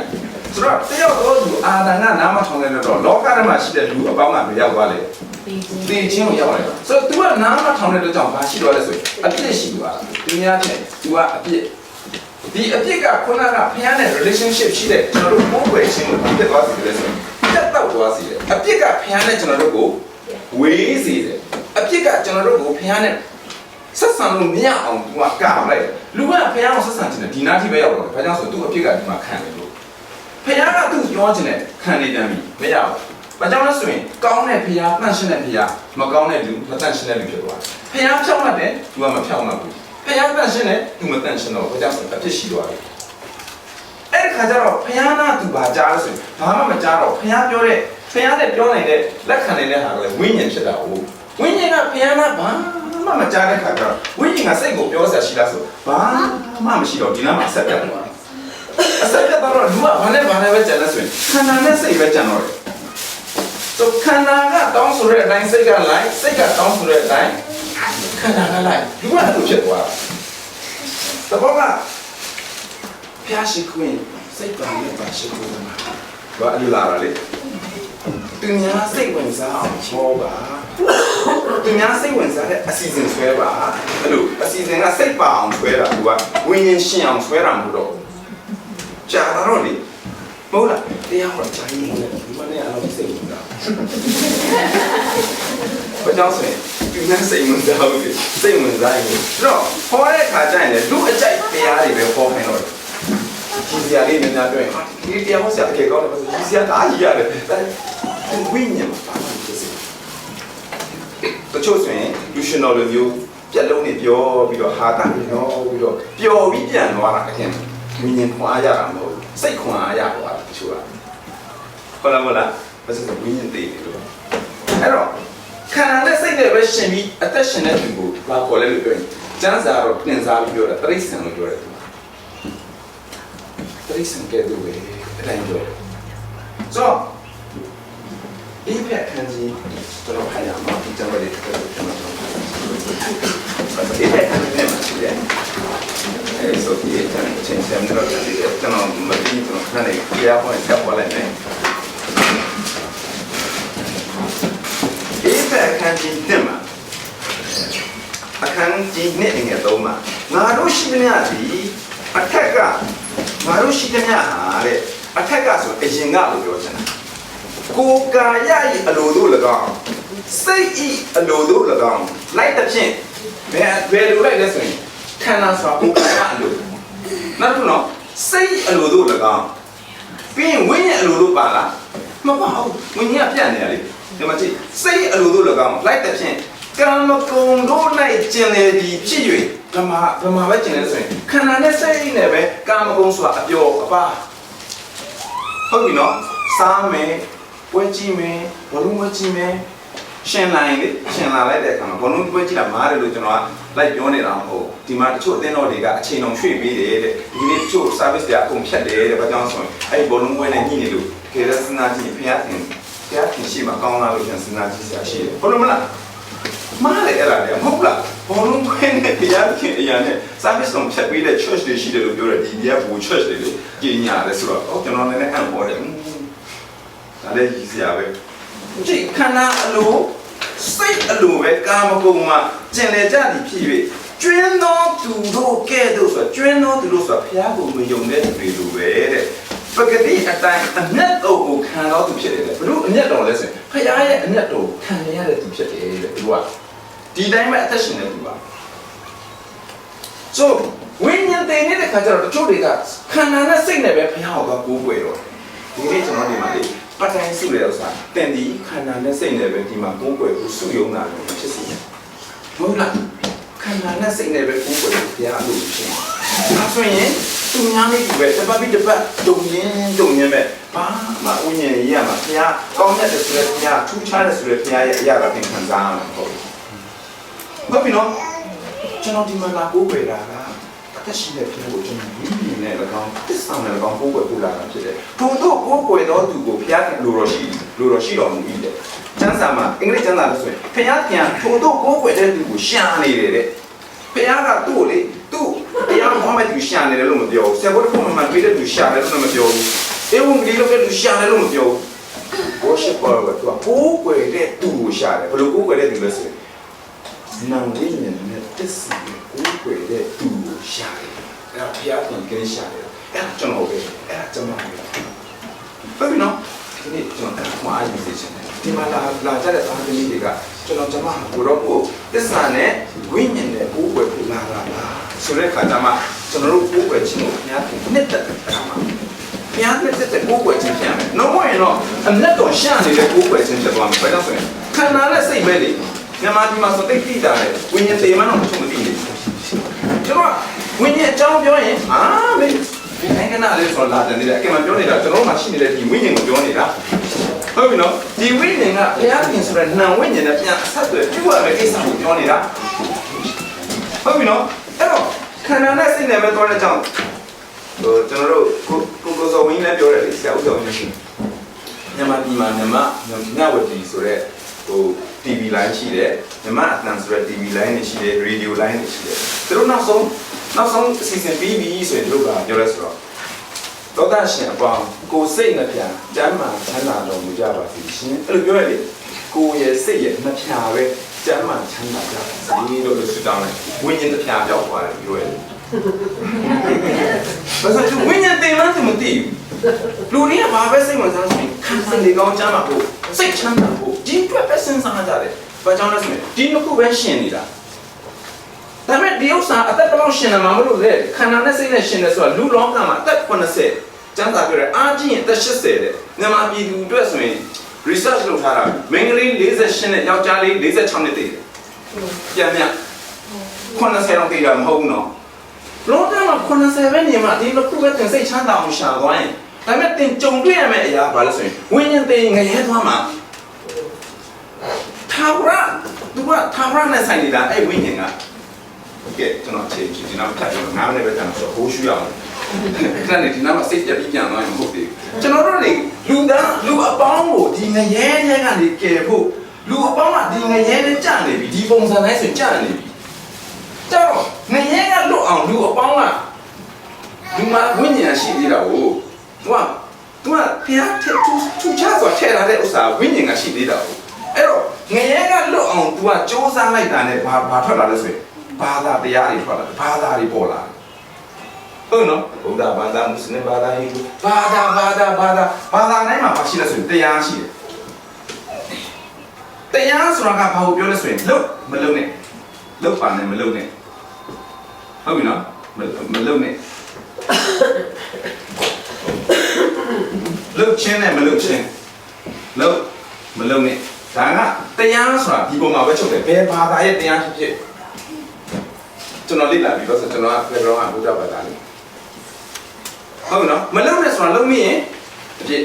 ဆိုတော့တယောက်တော့သူအာဒမ်ကနားမထောင်တဲ့တော့လောကထဲမှာရှိတဲ့လူအပေါင်းကဘယ်ရောက်သွားလဲတေချင်းကိုရောက်တယ်ဆိုတော့ तू ကနားမထောင်တဲ့ကြောင့်ဘာရှိတော့လဲဆိုရင်အပြစ်ရှိသွားတာသူများတဲ့ तू ကအပြစ်ဒီအပြစ်ကခုနကဘုရားနဲ့ relationship ရှိတဲ့ကျွန်တော်တို့ကိုယ်ွယ်ချင်းကိုပြတ်သွားစေတယ်ဆိုရင်ပြတ်တော့သွားစေတယ်အပြစ်ကဘုရားနဲ့ကျွန်တော်တို့ကိုဝေးစေတယ်အပြစ်ကကျွန်တော်တို့ကိုဘုရားနဲ့ဆက်ဆံလို့မရအောင် तू ကကာလိုက်လူကဘုရားကိုဆက်ဆံချင်တယ်ဒီနာတိပဲရောက်တော့ဘာကြောင့်ဆိုသူ့အပြစ်ကဒီမှာခံတယ်လို့ဘုရားကသူ့ပြောချင်တယ်ခံနေတယ်မရဘူးဘာကြောင့်လဲဆိုရင်ကောင်းတဲ့ဖျားနှံ့ရှင်းတဲ့ဖျားမကောင်းတဲ့လူမတန့်ရှင်းတဲ့လူဖြစ်သွားတယ်။ဖျားဖြောင်းလာတယ်သူကမဖြောင်းတော့ဘူး။ဖျားတန့်ရှင်းတယ်သူမတန့်ရှင်းတော့ဘာကြောင့်အဖြစ်ရှိသွားတယ်။အဲ့ဒီခါကျတော့ဖျားနာသူဘာကြားလဲဆိုရင်ဘာမှမကြားတော့ဖျားပြောတဲ့ဖျားနဲ့ပြောနိုင်တဲ့လက်ခံနိုင်တဲ့ဟာကလည်းဝိညာဉ်ဖြစ်တာဟုတ်။ဝိညာဉ်ကဖျားနာဘာမှမကြားတဲ့ခါကျတော့ဝိညာဉ်ကစိတ်ကိုပြောစရာရှိလားဆိုဘာမှမရှိတော့ဒီနားမှာဆက်ပြတ်သွားတယ်။အဆက်ပြတ်တော့လူကဘာနဲ့ပဲကြံလဲဆိုရင်ခန္ဓာနဲ့စိတ်ပဲကြံတော့တယ်ဆိုခန္ဓာကတောင်းဆိုတဲ့အတိုင်းစိတ်ကလိုက်စိတ်ကတောင်းဆိုတဲ့အတိုင်းခန္ဓာကလိုက်ဒီမှာလို့ဖြစ်သွားတာတဘောကဖျားရှိခွင့်စိတ်ပါနဲ့ပါရှိခွင့်မှာဘာအလူလာလေသူများစိတ်ဝင်စားအောင်ချောပါသူများစိတ်ဝင်စားတဲ့အစီအစဉ်ဆွဲပါအဲ့လိုအစီအစဉ်ကစိတ်ပါအောင်ဆွဲတာသူကဝိညာဉ်ရှင်အောင်ဆွဲတာမဟုတ်တော့ကြာတော့လေမဟုတ်လားတရားဟောကြားရင်ဒီမနေ့အလုပ်စိတ်ဝင်တာဘာကြောင့်ဆိုရင်ဒီနေ့စိတ်ဝင်စားဘူးစိတ်ဝင်စားရင်တော့ဟောတဲ့ခါကျရင်လည်းလူအကြိုက်တရားတွေပဲဟောခိုင်းတော့ကြီးစရာလေးများများပြောရင်ဒီတရားဟောစရာအကေကောင်းတယ်ဆိုကြီးစရာအားကြီးရတယ်ဒါဝိညာဉ်ပါဖြစ်စေတချို့ဆိုရင်လူရှင်တော်လိုမျိုးပြက်လုံးနေပြောပြီးတော့ဟာတာပြောပြီးတော့ပျော်ပြီးပြန်သွားတာအခင်ဝိညာဉ်ခွန်အားရတာမဟုတ်စိတ်ခွန်အားရသွားတာတချို့ကဟုတ်လားမလားဘာလို့ဝိညာဉ်တည်နေလို့အဲ့တော့ခန္ဓာနဲ့စိတ်နဲ့ပဲရှင်ပြီးအသက်ရှင်တဲ့သူကိုဘာခေါ်လဲလို့ပြောရင်ကျမ်းစာတော့ပြင်စားပြီးပြောတာတိရစ္ဆာန်လို့ပြောတယ်သူတိရစ္ဆာန်ကဲသူပဲအတိုင်းပြောတယ်ဆိုတော့ဒီဖက်ခံကြီးတော့ခါရမှာဒီကျမ်းစာလေးတစ်ခုကျွန်တော်ပြောဒီဖက်ခံကြီးနဲ့မှရှိတယ်အဲ့ဆိုဒီအချင်းချင်းတော့ကျွန်တော်မသိဘူးကျွန်တော်ခဏလေးကြားပေါ်ဆက်ပေါ်လိုက်မယ်ဒီဖက်ခံကြီးနဲ့မှအခန်းကြီးနဲ့ငယ်တော့မှာငါတို့ရှိသမျှဒီအထက်ကငါတို့ရှိသမျှဟာတဲ့အထက်ကဆိုအရင်ကလို့ပြောချင်တာကိုယ်ကာယ၏အလိုတို့၎င်းစိတ်၏အလိုတို့၎င်းလိုက်တဲ့ဖြင့်ဘယ်လိုလိုက်လဲဆိုရင်ခန္ဓာဆိုတာကိုယ်ကာယအလိုနောက်တစ်ခုနော်စိတ်အလိုတို့၎င်းပြီးရင်ဝိညာဉ်အလိုတို့ပါလားမပါဘူးဝိညာဉ်ကပြတ်နေရလေဒီမှာကြည့်စိတ်အလိုတို့၎င်းလိုက်တဲ့ဖြင့်ကာမဂုဏ်တို့၌ကျင်လေသည်ဖြစ်၍ဗမာပဲကျင်လေဆိုရင်ခန္ဓာနဲ့စိတ်နဲ့ပဲကာမဂုဏ်ဆိုတာအပျော်အပါဟုတ်ပြီနော်စားမယ်ပွဲကြည့်မယ်ဘလုံးပွဲကြည့်မယ်ရှင်လာရင်လေရှင်လာလိုက်တဲ့အခါမှာဘလုံးပွဲကြည့်တာမားတယ်လို့ကျွန်တော်ကလိုက်ပြောနေတာမဟုတ်ဒီမှာတချို့အသင်းတော်တွေကအချိန်အောင်ရွှေ့ပေးတယ်တဲ့ဒီနေ့တချို့ service တွေအကုန်ဖြတ်တယ်တဲ့ဘာကြောင့်ဆိုရင်အဲ့ဒီဘလုံးပွဲနဲ့ညှိနေလို့တကယ်တော့စဉ်းစားကြည့်ဖျားခင်ရှိမှကောင်းလာလို့ပြန်စဉ်းစားကြည့်စရာရှိတယ်ဟုတ်လို့မလားမားလေအဲ့ဒါလေမဟုတ်လားဘလုံးပွဲနဲ့ဖျားခင်အရာနဲ့ service လုံးဖြတ်ပေးတဲ့ church တွေရှိတယ်လို့ပြောတယ်ဒီကဘူ church တွေလေကြီးညာတယ်ဆိုတော့ကျွန်တော်လည်းအံ့ဩတယ်ဒါလည်းကြီးစရာပဲကြည့်ခန္ဓာအလိုစိတ်အလိုပဲကာမဂုဏ်မှာကျင်လေကြသည်ဖြစ်၍ ကျွင်းတော်သူတို့ကဲ့သို့ဆိုကျွင်းတော်သူတို့ဆိုဘုရားကိုမယုံတဲ့သူတွေလိုပဲတဲ့ပကတိအတိုင်းအမျက်တော်ကိုခံတော်သူဖြစ်တယ်ဘလို့အမျက်တော်လဲဆိုရင်ဘုရားရဲ့အမျက်တော်ခံရတဲ့သူဖြစ်တယ်တဲ့သူကဒီတိုင်းပဲအသက်ရှင်နေသူပါဆိုဝိညာဉ်တည်နေတဲ့ခါကျတော့တချို့တွေကခန္ဓာနဲ့စိတ်နဲ့ပဲဘုရားကိုကိုးကွယ်တော့ဒီနေ့ကျွန်တော်ဒီမှာလေပတ်တိုင်းစုရတဲ့ဥစ္စာတင်ဒီခန္ဓာနဲ့စိတ်နဲ့ပဲဒီမှာကိုးကွယ်ကိုစုယုံတာလို့ဖြစ်စီတယ်ဟုတ်လားခန္ဓာနဲ့စိတ်နဲ့ပဲကိုးကွယ်ဘုရားလို့ဖြစ်တယ်ဒါဆိုရင်သူများလေးပဲတပတ်ပြီးတပတ်တုံရင်းပဲဘာမှဝိညာဉ်ရေးရမှာဘုရားကောင်းမြတ်တယ်ဆိုတဲ့ဘုရားထူးခြားတယ်ဆိုတဲ့ဘုရားရဲ့အရာတော်သင်ခံစားရမှာဟုတ်ပြီနော်ကျွန်တော်ဒီမှာလာကိုးကွယ်တာကအသက်ရှင်တဲ့ဘုရားကိုကျွန်တော်မြင်နေလည်းကောင်းသစ္စာနဲ့လည်းကောင်းကိုးကွယ်ပို့လာတာဖြစ်တယ်ထို့သောကိုးကွယ်တော်သူကိုဘုရားကလိုတော်ရှိတော်မူ၏တဲ့ကျမ်းစာမှာအင်္ဂလိပ်ကျမ်းစာလို့ဆိုရင်ဘုရားပြန်ထို့သောကိုးကွယ်တဲ့သူကိုရှာနေတယ်တဲ့ဘုရားကသူ့ကိုလေသူ့တရားတော်မဲ့သူရှာနေတယ်လို့မပြောဘူးဆယ်ဘုရားဖို့မှပေးတဲ့သူရှာတယ်လို့မပြောဘူးအေဝံဂေလိလို့သူရှာတယ်လို့မပြောဘူး worshipper ကသူကကိုးကွယ်တဲ့သူကိုရှာတယ်ဘယ်လိုကိုးကွယ်တဲ့သူလဲဆိုရင်နာဝိညာဉ်နဲ့တစ္ဆာကိုးကွယ်တဲ့သူကိုရှာတယ်အဲ့ဒါဘုရားကကြိရှာတယ်အဲ့ဒါကျွန်တော်ပဲအဲ့ဒါကျွန်တော်ပဲဟုတ်ပြီနော်ဒီနေ့ကျွန်တော်ကအားရစေချင်တယ်ဒီမှာလာကြတဲ့သားသမီးတွေကကျွန်တော်ကိုတော့ကိုတစ္ဆာနဲ့ဝိညာဉ်နဲ့ကိုးကွယ်ဖို့လာတာဆိုတဲ့ခါကျမှကျွန်တော်တို့ကိုးကွယ်ခြင်းကိုဘုရားကနှစ်သက်တယ်အခါမှာဘုရားနှစ်သက်တဲ့ကိုးကွယ်ခြင်းပြန်မယ်။နောက်မှရင်တော့အမျက်တော်ရှာနေတဲ့ကိုးကွယ်ခြင်းဖြစ်သွားမှာ။ဘာကြောင့်ဆိုရင်ခန္ဓာနဲ့စိတ်ပဲလေမြန်မာပြည်မှာဆိုသိတိတာလေဝိညာဉ်တေမန်းတော့မထုံမသိနေဘူး။ကျွန်တော်ဝိညာဉ်အကြောင်းပြောရင်မင်းဒီနိုင်ငံကလေးဆိုလာတယ်နေတယ်အကယ်မှပြောနေတာကျွန်တော်မှရှိနေတဲ့ဒီဝိညာဉ်ကိုပြောနေတာဟုတ်ပြီနော်ဒီဝိညာဉ်ကဘုရားခင်ဆိုတဲ့နာဝိညာဉ်နဲ့ပြန်အဆက်အသွယ်ပြုရမယ့်ကိစ္စကိုပြောနေတာဟုတ်ပြီနော်အဲ့တော့ခန္ဓာနဲ့စိတ်နဲ့ပဲသွားတဲ့ကြောင့်ကျွန်တော်တို့ကိုစောဝင်းလည်းပြောတယ်လေဆရာဦးစောဝင်းရှိမြန်မာပြည်မှာမြဝတီဆိုတဲ့TV line ရှိတယ်မြန်မာအတန်ဆိုတဲ့ TV line တွေရှိတယ် radio line တွေရှိတယ်သူတို့နောက်ဆုံးအစီအစဉ်ပြီးပြီဆိုရင်တို့ကပြောလဲဆိုတော့သောတာရှင်အပေါင်းကိုစိတ်နှပြကျမ်းမာချမ်းသာတော်မူကြပါစေရှင်အဲ့လိုပြောရလေကိုရဲ့စိတ်ရဲ့နှပြပဲကျမ်းမာချမ်းသာကြပါစေလို့ဆုတောင်းတယ်ဝိညာဉ်နှပြပြောက်သွားတယ်ပြောရတယ်ဘာလို့ဝိညာဉ်တင်မှန်းမသိဘူးလူတွေကဘာပဲစိတ်ဝင်စားဆိုရင်ခံစားနေကောင်းချမ်းသာဖို့စိတ်ချမ်းသာဖို့ဒီအတွက်ပဲစဉ်းစားကြတယ်ဘာကြောင့်လဲဆိုရင်ဒီနှစ်ခုပဲရှင်နေတာဒါပေမဲ့ဒီဥစ္စာအသက်တောင်ရှင်နေမှာမလို့လေခန္ဓာနဲ့စိတ်နဲ့ရှင်နေဆိုတာလူလောကမှာအသက်80ကျမ်းစာပြောတယ်အားကြီးရင်အသက်80တဲ့မြန်မာပြည်သူအတွက်ဆိုရင် research လုပ်ထားတာမိန်းကလေး48နဲ့ယောက်ျားလေး46နှစ်တည်တယ်ပြန်ပြန်80တော့တည်တာမဟုတ်ဘူးနော်လောကမှာ80ပဲနေမှာဒီလိုခုပဲတင်စိတ်ချမ်းသာအောင်ရှာသွားရင်ဒါပေမဲ့တင်ကြုံတွေ့ရမယ့်အရာဘာလဲဆိုရင်ဝိညာဉ်တင်ငရဲသွားမှာထာဝရသူကထာဝရနဲ့ဆိုင်နေတာအဲ့ဝိညာဉ်ကကဲကျွန်တော်ချိန်ကြည့်ဒီနောက်ထပ်ကျွန်တော်9မိနစ်ပဲတန်းဆိုဟိုးရှူရအောင်ခဏနေဒီနောက်မှာစိတ်ပြပြီးပြန်သွားရင်မဟုတ်သေးဘူးကျွန်တော်တို့နေလူအပေါင်းကိုဒီငရဲထဲကနေကယ်ဖို့လူအပေါင်းကဒီငရဲထဲကြာနေပြီဒီပုံစံတိုင်းဆိုကြာနေပြီကျတော့ငရဲကလွတ်အောင်လူအပေါင်းကလူမှာဝိညာဉ်ရှိသေးတာကိုသူကဘုရားထူချဆိုထည့်လာတဲ့ဥစ္စာဝိညာဉ်ကရှိသေးတာကိုအဲ့တော့ငရဲကလွတ်အောင် तू ကစ조사လိုက်တာနဲ့ဘာထွက်လာလဲဆိုရင်ဘာသာတရားတွေထွက်လာဘာသာတွေပေါ်လာဟုတ်နော်ဗုဒ္ဓဘာသာမွတ်စလင်ဘာသာဟိန္ဒူဘာသာတိုင်းမှာရှိလဲဆိုရင်တရားရှိတယ်တရားဆိုတာကဘာကိုပြောလဲဆိုရင်လုတ်မလုတ်နဲ့လုတ်ပါနဲ့မလုတ်နဲ့ဟုတ်ပြီနော်မလုတ်နဲ့လုတ်ချင်းနဲ့မလုတ်ချင်းလုတ်မလုတ်နဲ့ဒါကတရားဆိုတာဒီပုံမှာပဲချုပ်တယ်ဘယ်ဘာသာရဲ့တရားဖြစ်ကျွန်တော်လေ့လာပြီးတော့ကျွန်တော်ကဘယ်တော့မှဘုရားဘာသာလေးဟုတ်နော်မလုံနဲ့ဆိုတာလုံမိရင်အပြစ်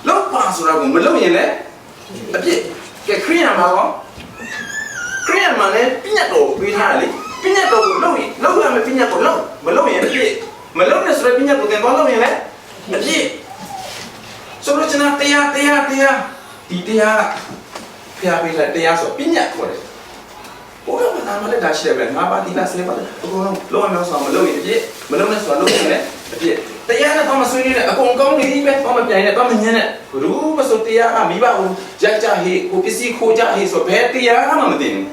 လုံပါဆိုတာကိုမလုံရင်လည်းအပြစ်ကဲခရိယာမှာကောခရိယာမှာလည်းပြညတ်တော်ပေးထားတယ်လေပြညတ်တော်ကိုလုံရင်လုံရမယ်ပြညတ်ကိုလုံမလုံရင်အပြစ်မလုံနဲ့ဆိုတဲ့ပြညတ်ကိုသင်သွားလုံရင်လည်းအပြစ်ဆိုတော့ကျွန်တော်တရားဒီတရားဖျားပေးလိုက်တရားဆိုပြညတ်ခေါ်တယ်ဘုရားဘာသာမလဲဒါရှိတယ်ပဲငါးပါးဒီလား10ပါးအကုန်လုံးလောအောင်ဆိုမလို့ရင်အပြစ်မလုံးနဲ့ဆိုတော့လုံးနေတယ်အပြစ်တရားနဲ့တော့မဆွေးနွေးနဲ့အကုန်ကောင်းနေပြီပဲတော့မပြိုင်နဲ့တော့မညင်းနဲ့ဘူးမဆိုတရားကမိဘကိုရိုက်ကြဟေးကိုပစ္စည်းခိုးကြဟေးဆိုဘယ်တရားမှမသိဘူး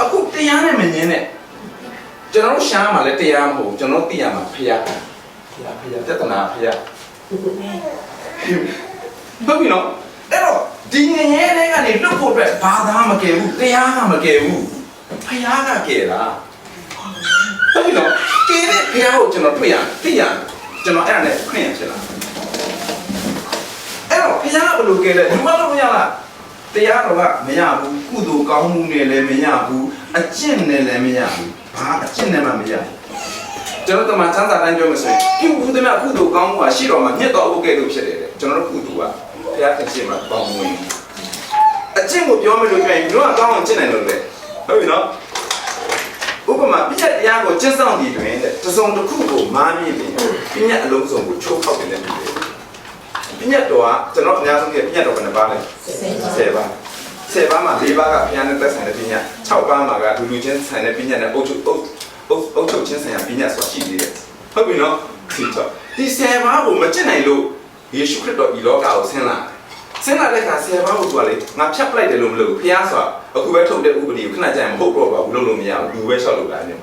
အခုတရားနဲ့မညင်းနဲ့ ကျွန်တော်ရှားမှာလည်းတရားမဟုတ်ကျွန်တော်သိရမှာဖျားပြဿနာဖျားဟုတ်ပြီနော်အဲ့တော့ဒီငရဲလေးကနေလွတ်ဖို့အတွက်ဘာသာမကယ်ဘူးတရားကမကယ်ဘူးဖျားကကယ်တာဟုတ်ပြီနော်ကယ်တဲ့ဖျားကိုကျွန်တော်တွေ့ရသိရကျွန်တော်အဲ့ဒါနဲ့ခွင့်ရဖြစ်လာအဲ့တော့ဖျားကဘယ်လိုကယ်လဲဒီမှာတော့မရလားတရားတော်ကမရဘူးကုသိုလ်ကောင်းမှုနဲ့လည်းမရဘူးအကျင့်နဲ့လည်းမရဘူးဘာအကျင့်နဲ့မှမရဘူးကျွန်တော်တို့မှစမ်းစာတိုင်းပြောမယ်ဆိုရင်ပြုဘူးတဲ့ကုသိုလ်ကောင်းမှုကရှိတော်မှာမြတ်တော်ဘုကဲ့သို့ဖြစ်တယ်ကျွန်တော်တို့ကုသိုလ်ကဘုရားသခင်မှာပေါင်းဝင်အကျင့်ကိုပြောမယ်လို့ပြောရင်ဘုရားကောင်းအောင်ကျင့်နိုင်လို့လေဟုတ်ပြီနော်ဥပမာပြည့်တရားကိုကျင့်ဆောင်တည်တွင်တဲ့တစုံတစ်ခုကိုမားမြင့်ပြီးပြည့်အလုံးစုံကိုချိုးဖောက်နေတဲ့ပြည်တယ်ပြည့်တော်ကကျွန်တော်အများဆုံးပြည့်တော်ကလည်းပါလဲ10ပါ10ပါမှာ4ပါကဘုရားနဲ့သက်ဆိုင်တဲ့ပြည့်6ပါမှာကလူလူချင်းဆိုင်တဲ့ပြည့်နဲ့အုပ်ချုပ်ချင်းဆိုင်ရာပြည့်ဆိုတာရှိသေးတယ်ဟုတ်ပြီနော်ဒီ10ပါကိုမကျင့်နိုင်လို့ယေရှုခရစ်တော်ဒီလောကကိုဆင်းလာတဲ့အခါ10ပါးကိုသူကလေငါဖြတ်ပလိုက်တယ်လို့မလုပ်ဘူးဖျားဆိုတာအခုပဲထုတ်တဲ့ဥပဒေကိုခဏကြာရင်မဟုတ်တော့ပါဘူးလုပ်လို့မရဘူးလူပဲလျှောက်လို့လားညမ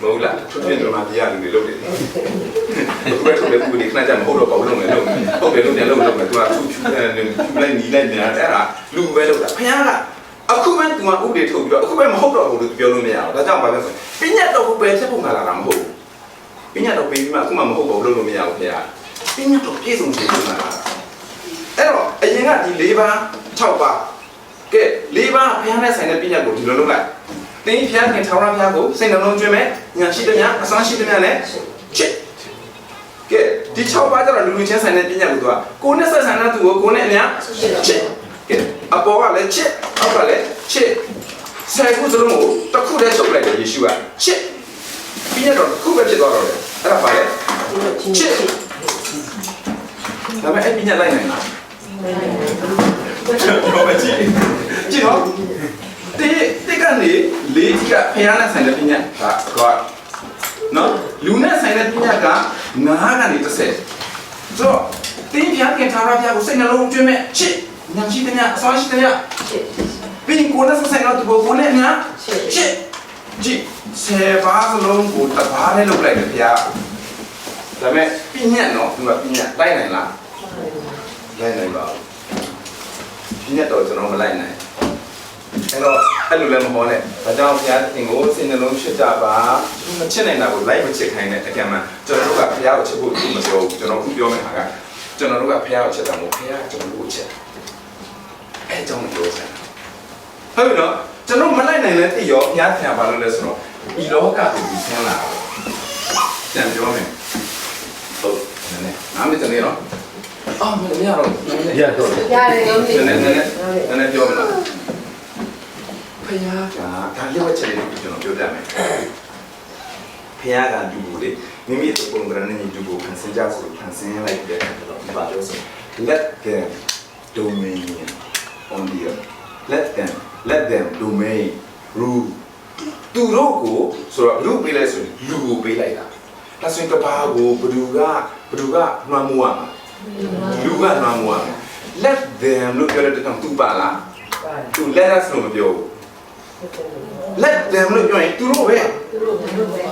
ဟုတ်လားသူပြင်တော်မှာတရားလူတွေလုပ်တယ်အခုပဲထုတ်တဲ့ဥပဒေခဏကြာမဟုတ်တော့ပါဘူးလုပ်မယ်ဟုတ်တယ်လုပ်တယ်လုပ်မယ်သူကသူလိုက်နီးလိုက်နေတာအဲ့ဒါလူပဲလုပ်တာဖျားကအခုပဲသူကဥပဒေထုတ်ပြီးတော့အခုပဲမဟုတ်တော့ဘူးလို့ပြောလို့မရဘူးဒါကြောင့်ဘာလဲဆိုရင်ပညာတော်ကိုပဲချက်ဖို့ငါလာတာမဟုတ်ဘူးပညာတော်ပြီးမှအခုမှမဟုတ်ဘူးလုပ်လို့မရဘူးဖျားပညာတော်ပြည့်စုံစေချင်တာအဲ့တော့အရင်ကဒီ၄ပါး6ပါးကဲ၄ပါးဘုရားနဲ့ဆိုင်တဲ့ပညာကိုဒီလိုလုပ်လိုက်သင်ဘုရားခင်ထာဝရဘုရားကိုစိတ်နှလုံးကျွမ်းမဲ့ညာရှိတဲ့ညာအစွမ်းရှိတဲ့ညာနဲ့ချစ်ကဲဒီ6ပါးကျတော့လူလူချင်းဆိုင်တဲ့ပညာကိုသူကကိုနဲ့ဆက်ဆံတဲ့သူကိုကိုနဲ့အများချစ်ကဲအပေါ်ကလည်းချစ်အောက်ကလည်းချစ်ဆယ်ခုစလုံးကိုတစ်ခုတည်းချုပ်လိုက်တယ်ယေရှုကချစ်ပညာတော့တစ်ခုပဲဖြစ်သွားတော့တယ်အဲ့ဒါပါလေချစ်ဒါပေမဲ့အဲ့ပညာလိုက်နိုင်လားပြောမကြည့်ကြည့်နော်တိကနေလေးကဖျားနဲ့ဆိုင်တဲ့ပညာကနော်လူနဲ့ဆိုင်တဲ့ပညာက9ကနေ30ဆိုတော့တင်းဖျားကထာဝရဘုရားကိုစိတ်နှလုံးကျွမ်းမဲ့ချစ်ညာရှိတဲ့ညာအစွမ်းရှိတဲ့ညာပြီးကိုနဲ့ဆိုင်တော့သူကိုနဲ့ညာချစ်ကြည့်10ပါးစလုံးကိုတပါးနဲ့လုပ်လိုက်တယ်ဖျားဒါပေမဲ့ပညာနော်သူကပညာလိုက်နိုင်လားလိုက်နိုင်ပါဘူးဒီနေ့တော့ကျွန်တော်မလိုက်နိုင်အဲ့တော့အဲ့လိုလည်းမဟောနဲ့ဒါကြောင့်ဘုရားသင်ကိုစိတ်နှလုံးချစ်ကြပါမချစ်နိုင်တာကိုလိုက်မချစ်ခိုင်းတဲ့အကံမှာကျွန်တော်တို့ကဘုရားကိုချစ်ဖို့သူမပြောဘူးကျွန်တော်ခုပြောမယ့်ဟာကကျွန်တော်တို့ကဘုရားကိုချစ်တာမဟုတ်ဘုရားကျွန်တော်တို့ကိုချစ်အဲ့ကြောင့်ပြောစမ်းဟုတ်ပြီနော်ကျွန်တော်မလိုက်နိုင်တဲ့တိရောဘုရားခင်ပါလို့လဲဆိုတော့ဒီလောကကိုဒီဆင်းလာတယ်ပြန်ပြောမယ်ဟုတ်နည်းနည်းနားမတနေတော့အော်မရတော့ရတော့ရတယ်နည်းပြောမလားဖယားကဒါလျှော့ချက်လေးကျွန်တော်ပြောပြမယ်ဖယားကဒူကိုလေမိမိတို့ပုံကရနေဒူကိုခံစင်ကြဆိုခံစင်လိုက်တဲ့တော့ဒီပါလို့ဆို let them domain on the earth let them domain rule သူတို့ကိုဆိုတော့လူပေးလိုက်ဆိုရင်လူကိုပေးလိုက်တာဒါဆိုရင်တပါးကိုဘသူကနှွမ်းမိုးရမှာလူကနှွမ်းမိုးရမှာ let them လို့ပြောတဲ့တကောင်သူပါလားသူ let us လို့မပြောဘူး let them လို့ပြောရင်သူတို့ပဲ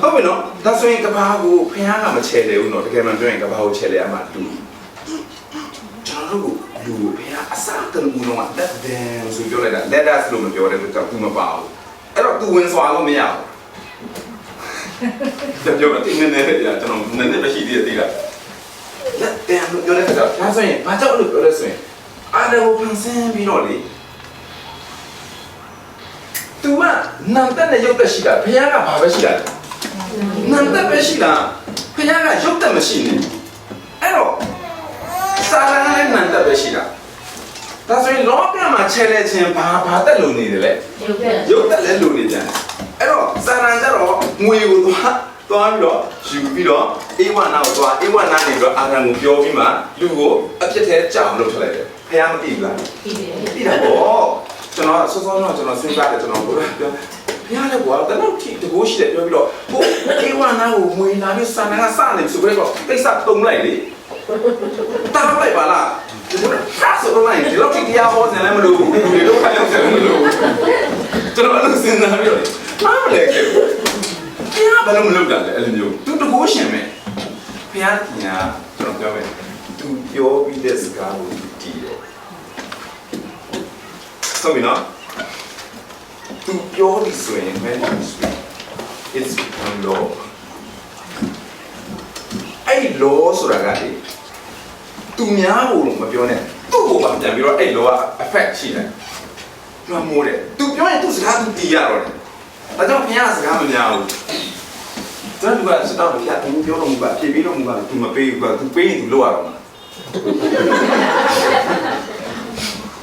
ဟုတ်ပြီနော်ဒါဆိုရင်တပါးကိုဖခင်ကမချဲလေဘူးနော်တကယ်မှပြောရင်တပါးကိုချဲလေအမှတူကျွန်တော်တို့လူဖခင်အစားတလူတော့ let them ဆိုပြောလိုက်တာ let us လို့မပြောတဲ့တော့သူမပါဘူးအဲ့တော့သူဝင်စွာလို့မရဘူးပြောတယ်နည်းနည်းကျွန်တော်နည်းနည်းပဲရှိသေးတယ်လားလက်တံလို့ပြောတဲ့အခါဒါဆိုရင်ဘာကြောင့်လို့ပြောလဲဆိုရင်အာရဝဖန်ဆင်းပြီးတော့လေသူကနန္တနဲ့ရုပ်သက်ရှိတာဘုရားကဘာပဲရှိတာနန္တပဲရှိတာဘုရားကရုပ်သက်မရှိနေအဲ့တော့စာရဏနဲ့နန္တပဲရှိတာဒါဆိုရင်လောကမှာချဲလဲခြင်းဘာတက်လို့နေတယ်လဲရုပ်သက်လည်းလို့နေကြတယ်အဲ့တော့စာရဏကျတော့ငွေကိုသွားပြီးတော့ယူပြီးတော့အေဝနာကိုသွားအေဝနာနေပြီးတော့အာရံကိုပြောပြီးမှလူကိုအဖြစ်ထဲကြောင်လုပ်ထလိုက်တယ်ဖះမသိဘူးလားသိတာပေါ့ကျွန်တော်စောစောတော့ကျွန်တော်စဉ်းစားတယ်ကျွန်တော်ပြောဖះလည်းကွာတလောက်ထိတကိုးရှိတယ်ပြောပြီးတော့ဟိုအေဝနာကိုငွေလာပြီးစာနာကစနေဆိုပြီးတော့ကိစ္စတုံလိုက်လေတားလိုက်ပါလားဒီလိုဆိုတော့လည်းဒီလောက်ထိတရားဟောနေလည်းမလို့ဘူးဒီလိုခိုင်းလို့လည်းမလို့ကျွန်တော်အဲ့လိုစဉ်းစားပြီးတော့မှားမလဲခဲ့ဘူးပြ ရားဘယ်လိုမလုပ်တာလဲအဲ့လိုမျိုးသူတကိုးရှင်မဲ့ဖျားညာကျွန်တော်ပြောမယ်သူပြောပြီးတဲ့စကားကိုတည်တယ်ဆိုပြီးနော်သူပြောပြီးဆိုရင် when you speak it's become law အဲ့ law ဆိုတာကလေသူများကိုမပြောနဲ့သူ့ကိုပါပြန်ပြီးတော့အဲ့ law က effect ရှိတယ်လွှမ်းမိုးတယ်သူပြောရင်သူ့စကားသူတည်ရတော့တယ်ဒါကြောင့်ဖျားစကားမများဘူးကျွန်တော်ကစတော့ဖျားသူပြောလို့မပါဖြေပြီးတော့မပါသူမပေးဘူးကသူပေးရင်သူလုပ်ရတော့မှာ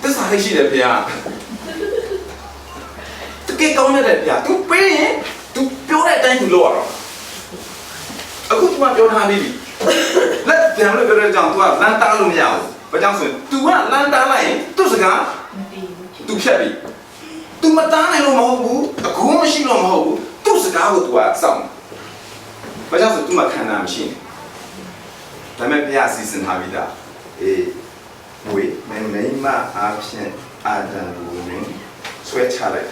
သစ္စာရှိတယ်ဖျားတကယ်ကောင်းတဲ့ဖျားသူပေးရင်သူပြောတဲ့အတိုင်းသူလုပ်ရတော့အခုသူကပြောထားပြီးပြီလက်ပြန်လို့ပြောတဲ့ကြောင့်သူကလမ်းတားလို့မရဘူးဘာကြောင့်ဆိုရင် तू ကလမ်းတားလိုက်ရင်သူ့စကားतू ဖြတ်ပြီ तू မတားနိုင်လို့မဟုတ်ဘူးအကူမရှိလို့မဟုတ်ဘူးသူ့စကားကို तू ကစောင့်ဘာကြောင့်ဆို तू မခံနိုင်မရှိဘူးဒါပေမဲ့ဘုရားစီစဉ်ထားပြီးသားဝေမင်းမအားဖြင့်အာဒံကိုနင်းဆွဲချလိုက်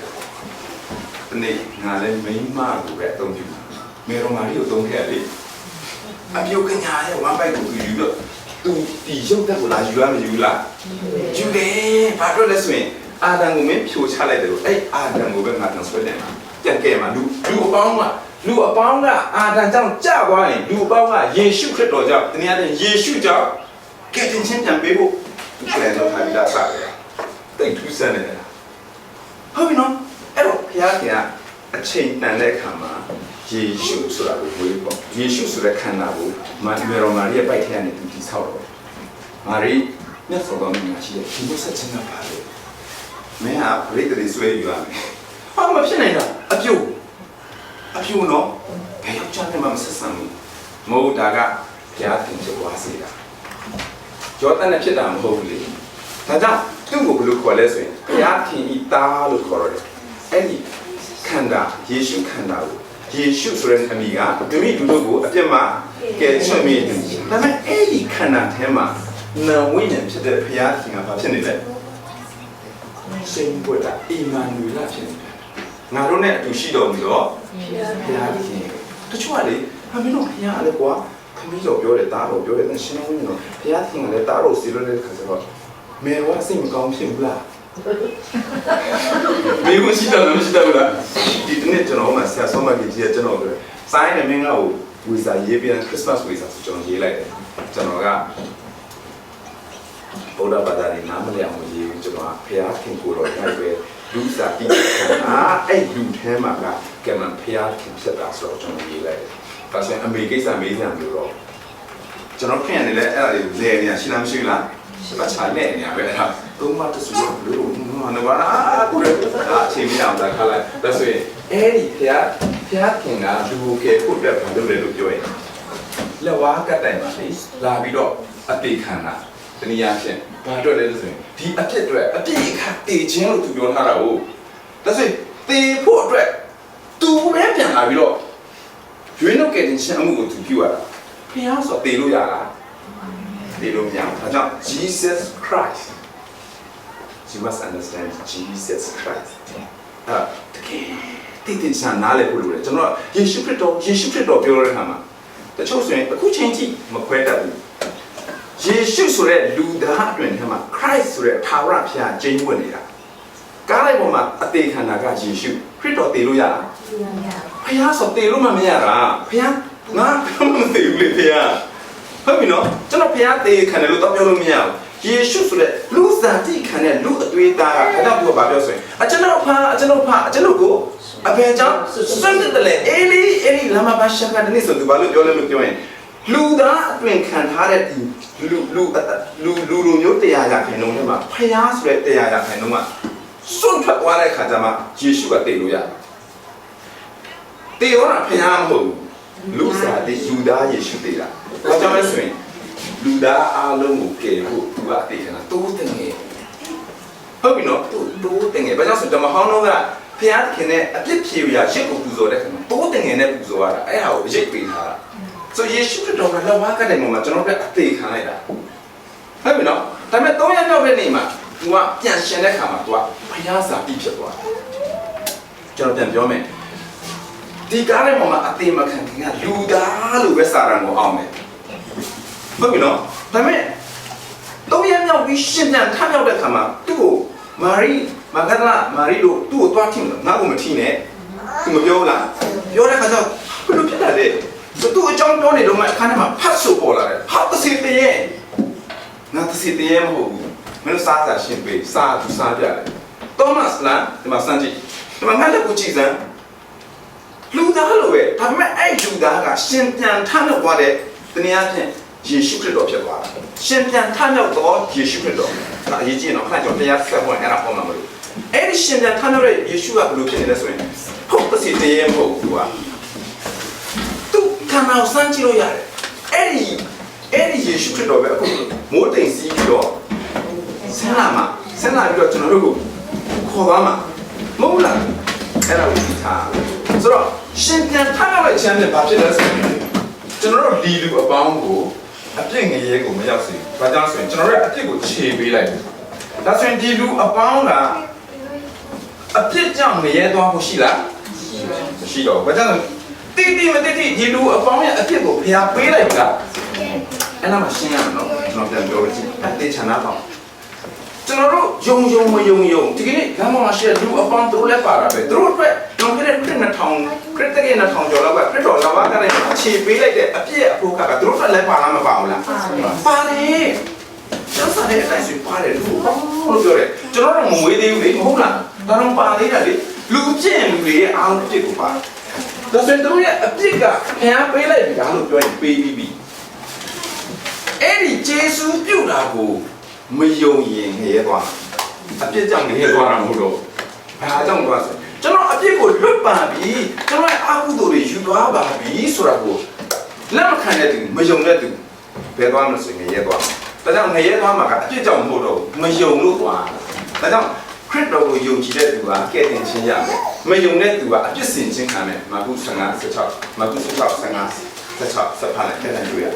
ဒီနေ့ငါလည်းမိန်းမကိုပဲအသုံးပြုမေရိုမာရီကိုသုံးခဲ့လေအပြုတ်ကညာရဲ့ဝမ်းပိုက်ကိုယူတော့သူဒီရုပ်တက်ကိုလာယူရမယူလားယူတယ်ဘာလို့လဲဆိုရင်အာဒံကိုမင်းဖြိုချလိုက်တယ်လို့အဲ့အာဒံကိုပဲငါပြန်ဆွဲတယ်မှာကြက်ကဲမှာလူအပေါင်းကအာဒံကြောင့်ကြာသွားရင်လူအပေါင်းကယေရှုခရစ်တော်ကြောင့်တနည်းအားဖြင့်ယေရှုကြောင့်ကယ်တင်ခြင်းပြန်ပေးဖို့ပြန်တော့ထားပြီးသားစားတယ်တိတ်ထူးဆန်းနေတာဟုတ်ပြီနော်အဲ့တော့ဘုရားကအချိန်တန်တဲ့အခါမှာယေရှုဆိုတာကိုဝေးပေါ့ယေရှုဆိုတဲ့ခန္ဓာကိုမေရိုမာရီရဲ့ပိုက်ထဲကနေသူတည်ဆောက်တော့မာရီမြတ်စွာဘုရားမြတ်ရှိတဲ့ဒီဘုဆက်ခြင်းကပါလေမင်းဟာဘရိတ်တွေဆွဲယူရမယ်ဘာမှဖြစ်နိုင်တာအပြုတ်နော်ဘယ်ရောက်ချမ်းမှမဆက်ဆံဘူးမဟုတ်တာကဘုရားသင်ဖြစ်သွားစေတာယောသန်နဲ့ဖြစ်တာမဟုတ်ဘူးလေဒါကြောင့်သူ့ကိုဘယ်လိုခေါ်လဲဆိုရင်ဘုရားသင်ဤသားလို့ခေါ်ရတယ်အဲ့ဒီခန္ဓာယေရှုခန္ဓာကိုယေရှုဆိုတဲ့အမည်ကမိမိလူတို့ကိုအပြစ်မှကယ်ချွတ်မိတယ်ဒါပေမဲ့အဲ့ဒီခန္ဓာထဲမှာနာဝိညာဉ်ဖြစ်တဲ့ဘုရားသခင်ကဘာဖြစ်နေလဲစိတ်ပွက်တာအီမန်နျူလာဖြစ်နေတယ်ငါတို့နဲ့အတူရှိတော်မူတော့ဘုရားသခင်တချို့ကလေမင်းတို့ဘုရားလည်းကွာသမီးတော်ပြောတယ်တားတော်ပြောတယ်ရှင်ဝိညာဉ်တော်ဘုရားသခင်ကလည်းတားတော်စီလို့တဲ့ခါကျတော့မေဝါစိတ်မကောင်းဖြစ်ဘူးလားမေဝရှိတယ်မရှိတယ်လားဒီနေ့ကျွန်တော်မှဆရာဆုံးမကြီးကျွန်တော်ပြောစိုင်းနဲ့မင်းကဟိုဝီဇာရေးပြန်ခရစ်စမတ်ဝီဇာဆိုကျွန်တော်ရေးလိုက်တယ်ကျွန်တော်ကဘုရားဘာသာရေးနားမလည်အောင်ရေးကျွန်တော်ဖျားခင်ကိုတော့ထိုက်ပဲလူစားတိအဲ့လူထဲမှာကဲမှဖျားခင်ဖြစ်တာဆိုတော့ကျွန်တော်ရေးလိုက်တယ်ဒါဆိုရင်အမေကိစ္စမေးစရာမျိုးတော့ကျွန်တော်ခင်ရတယ်လေအဲ့ဒါတွေလဲနေရရှိလားမရှိလားဘာချာလဲနေရပဲအဲ့ဒါသုံးမတဆူလို့နော်ဘာကိုရဲအချိန်မရအောင်ဒါခါလိုက်ဒါဆိုရင်အဲ့ဒီဖျားခင်ကလူကဲကိုပြတ်ဘာလုပ်လဲလို့ပြောရင်လက်ဝါးကတ်တိုင်ပါလေလာပြီးတော့အတေခံတာတနည်းအားဖြင့်ဘာအတွက်လဲဆိုရင်ဒီအဖြစ်အတွက်အပြည့်အခါတေခြင်းလို့သူပြောထားတာကိုဒါဆိုရင်တေဖို့အတွက်သူပဲပြန်လာပြီးတော့ရွေးနှုတ်ကယ်တင်ခြင်းအမှုကိုသူပြုရတာဖျားဆိုတေလို့ရလားတေလို့မရဘူးဒါကြောင့် Jesus Christ you must understand Jesus Christ တကယ်တိတိကျကျနားလည်ဖို့လိုတယ်ကျွန်တော်ယေရှုခရစ်တော်ပြောတဲ့အခါမှာတချို့ဆိုရင်အခုချိန်ထိမခွဲတတ်ဘူးယေရှုဆိုတဲ့လူသားအတွင်ထဲမှာ Christ ဆိုတဲ့ထာဝရဘုရားကျင်းဝင်နေတာကားလိုက်ပေါ်မှာအသေးခန္ဓာကယေရှုခရစ်တော်တည်လို့ရလားဘုရားဆိုတည်လို့မှမရတာဘုရားငါမသိဘူးလေဘုရားဟုတ်ပြီနော်ကျွန်တော်ဘုရားတည်ခန္ဓာလို့တော့ပြောလို့မရဘူးယေရှုဆိုတဲ့လူစားတိခံတဲ့လူအသွေးသားကဒါတော့ဘာပြောဆိုရင်ကျွန်တော်ကိုအဖေကြောင့်စွန့်တယ်လေအေလီလမဘာရှာကတနေ့ဆိုသူဘာလို့ပြောလဲလို့ပြောရင်လူသားအတွင်ခံထားတဲ့ဒီလူမျိုးတရားရခိုင်နှုန်းထဲမှာဖျားဆိုတဲ့တရားရခိုင်နှုန်းမှာစွန့်ထွက်သွားတဲ့ခါကျမှယေရှုကတည်လို့ရတယ်တည်တော့ဖျားမဟုတ်ဘူးလူစားတဲ့ယူသားယေရှုတည်တာဘာကြောင့်လဲဆိုရင်လူသားအားလုံးကိုကယ်ဖို့သူကတည်နေတာတိုးတင်ငယ်ဟုတ်ပြီနော်တိုးတင်ငယ်ဘာကြောင့်ဆိုတော့မဟောင်းတော့ကဖျားခင်နဲ့အပြစ်ဖြေရရှစ်ကိုပူဇော်တဲ့ခါမှာတိုးတင်ငယ်နဲ့ပူဇော်ရတာအဲ့ဟာကိုရိတ်ပေးထားတာဆိုယေရှုခရစ်တော်ကလက်ဝါးကတဲ့မှာကျွန်တော်တို့အသေးခံလိုက်တာဟုတ်ပြီနော်ဒါပေမဲ့3ရက်မြောက်တဲ့နေ့မှာသူကပြန်ရှင်တဲ့ခါမှာသူကဘုရားစာပြီးဖြစ်သွားကျွန်တော်ပြန်ပြောမယ် ဒီကားထဲမှာအသေးမခံခင်ကလူသားလို့ပဲစာရန်ကိုအောင်မယ်ဟုတ်ပြီနော်ဒါပေမဲ့တော့ရမြောက်ပြီးရှင်းပြန်ထမြောက်တဲ့ခါမှာသူ့ကိုမာရီတို့သူ့ကိုတွားထိငါ့ကိုမထိနဲ့သူမပြောလားပြောတဲ့ခါကျတော့ဘယ်လိုဖြစ်လာလဲသူ့အကြောင်းပြောနေတော့မှအခါထဲမှာဖတ်ဆိုပေါ်လာတယ်ဟာတစီတည်းရဲ့ငါတစီတည်းရဲ့မဟုတ်ဘူးမင်းစားတာရှင်းပေးစားသူစားပြတယ်သောမတ်လားဒီမှာစမ်းကြည့်ဒီမှာငါလည်းကိုကြည့်စမ်းလူသားလိုပဲဒါပေမဲ့အဲ့လူသားကရှင်ပြန်ထမြောက်သွားတဲ့တနည်းအားဖြင့်ယေရှုခရစ်တော်ဖြစ်သွားတာရှင်ပြန်ထမြောက်သောယေရှုခရစ်တော်ဒါအရေးကြီးနော်ခဏကြောင့်တရားဆက်ဖို့အဲ့ဒါပေါ်မှာမလို့အဲ့ဒီရှင်ပြန်ထမြောက်တဲ့ယေရှုကဘယ်လိုဖြစ်နေလဲဆိုရင်ဟုတ်ပစီတည်းရဲ့မဟုတ်ဘူးသူခန္ဓာကိုစမ်းကြည့်လို့ရတယ်အဲ့ဒီယေရှုခရစ်တော်ပဲအခုမိုးတိမ်စီးပြီးတော့ဆင်းလာပြီးတော့ကျွန်တော်တို့ကိုခေါ်သွားမှာမဟုတ်လားအဲ့ဒါကိုသိထားဆိုတော့ရှင်ပြန်ထမြောက်တဲ့ချမ်းနဲ့ဘာဖြစ်လဲဆိုရင်ကျွန်တော်တို့ဒီလူအပေါင်းကိုအပြစ်ငရဲကိုမရောက်စေ။ဘာကြောင့်ဆိုရင်ကျွန်တော်တို့အပြစ်ကိုခြေပေးလိုက်တယ်။ဒါဆိုရင်ဒီလူအပေါင်းကအပြစ်ကြောင့်ငရဲသွားဖို့ရှိလား။မရှိတော့ဘူး။ဘာကြောင့်လဲ။တိမတိဒီလူအပေါင်းရဲ့အပြစ်ကိုဖျားပေးလိုက်တာ။အဲ့ဒါမှရှင်းရမယ်နော်။ကျွန်တော်ပြန်ပြောကြည့်။အသေးချာနာတော့ကျွန်တော်တို့ယုံမယုံဒီကနေ့လမ်းပေါ်မှာရှိတဲ့လူအပေါင်းတို့လည်းပါတာပဲ။တို့အတွက်ကျွန်တော်ခရစ်2000ကျော်လောက်ကခရစ်တော်လာဝါကလည်းခြေပေးလိုက်တဲ့အပြည့်အဖို့ကတို့အတွက်လည်းပါလားမပါဘူးလား။ပါတယ်။ကျွန်တော်စားတဲ့အတိုင်းဆိုပါတယ်လူလို့ပြောတယ်။ကျွန်တော်တို့မဝေးသေးဘူးလေမဟုတ်လား။ဒါတော့ပါသေးတယ်လေ။လူကျင့်လူတွေရဲ့အားလုံးအပြစ်ကိုပါ။ဒါဆိုရင်တို့ရဲ့အပြစ်ကဖျားပေးလိုက်ပြီလားလို့ပြောရင်ပေးပြီးပြီ။အဲ့ဒီယေရှုပြုတာကိုမယုံရင်ငရဲသွားအပြစ်ကြောင့်ငရဲသွားတာမဟုတ်တော့ဘာကြောင့်သွားဆိုကျွန်တော်အပြစ်ကိုလွတ်ပါပြီကျွန်တော်ရဲ့အကုသိုလ်တွေယူသွားပါပြီဆိုတာကိုလက်မခံတဲ့သူမယုံတဲ့သူဘယ်သွားမလဲဆိုရင်ငရဲသွားဒါကြောင့်ငရဲသွားမှာကအပြစ်ကြောင့်မဟုတ်တော့မယုံလို့သွားဒါကြောင့်ခရစ်တော်ကိုယုံကြည်တဲ့သူကကဲ့တင်ခြင်းရမယ်မယုံတဲ့သူကအပြစ်စင်ခြင်းခံမယ်မာကု15:16မာကု15:16ဆက်ဖတ်လိုက်တဲ့တွေ့ရ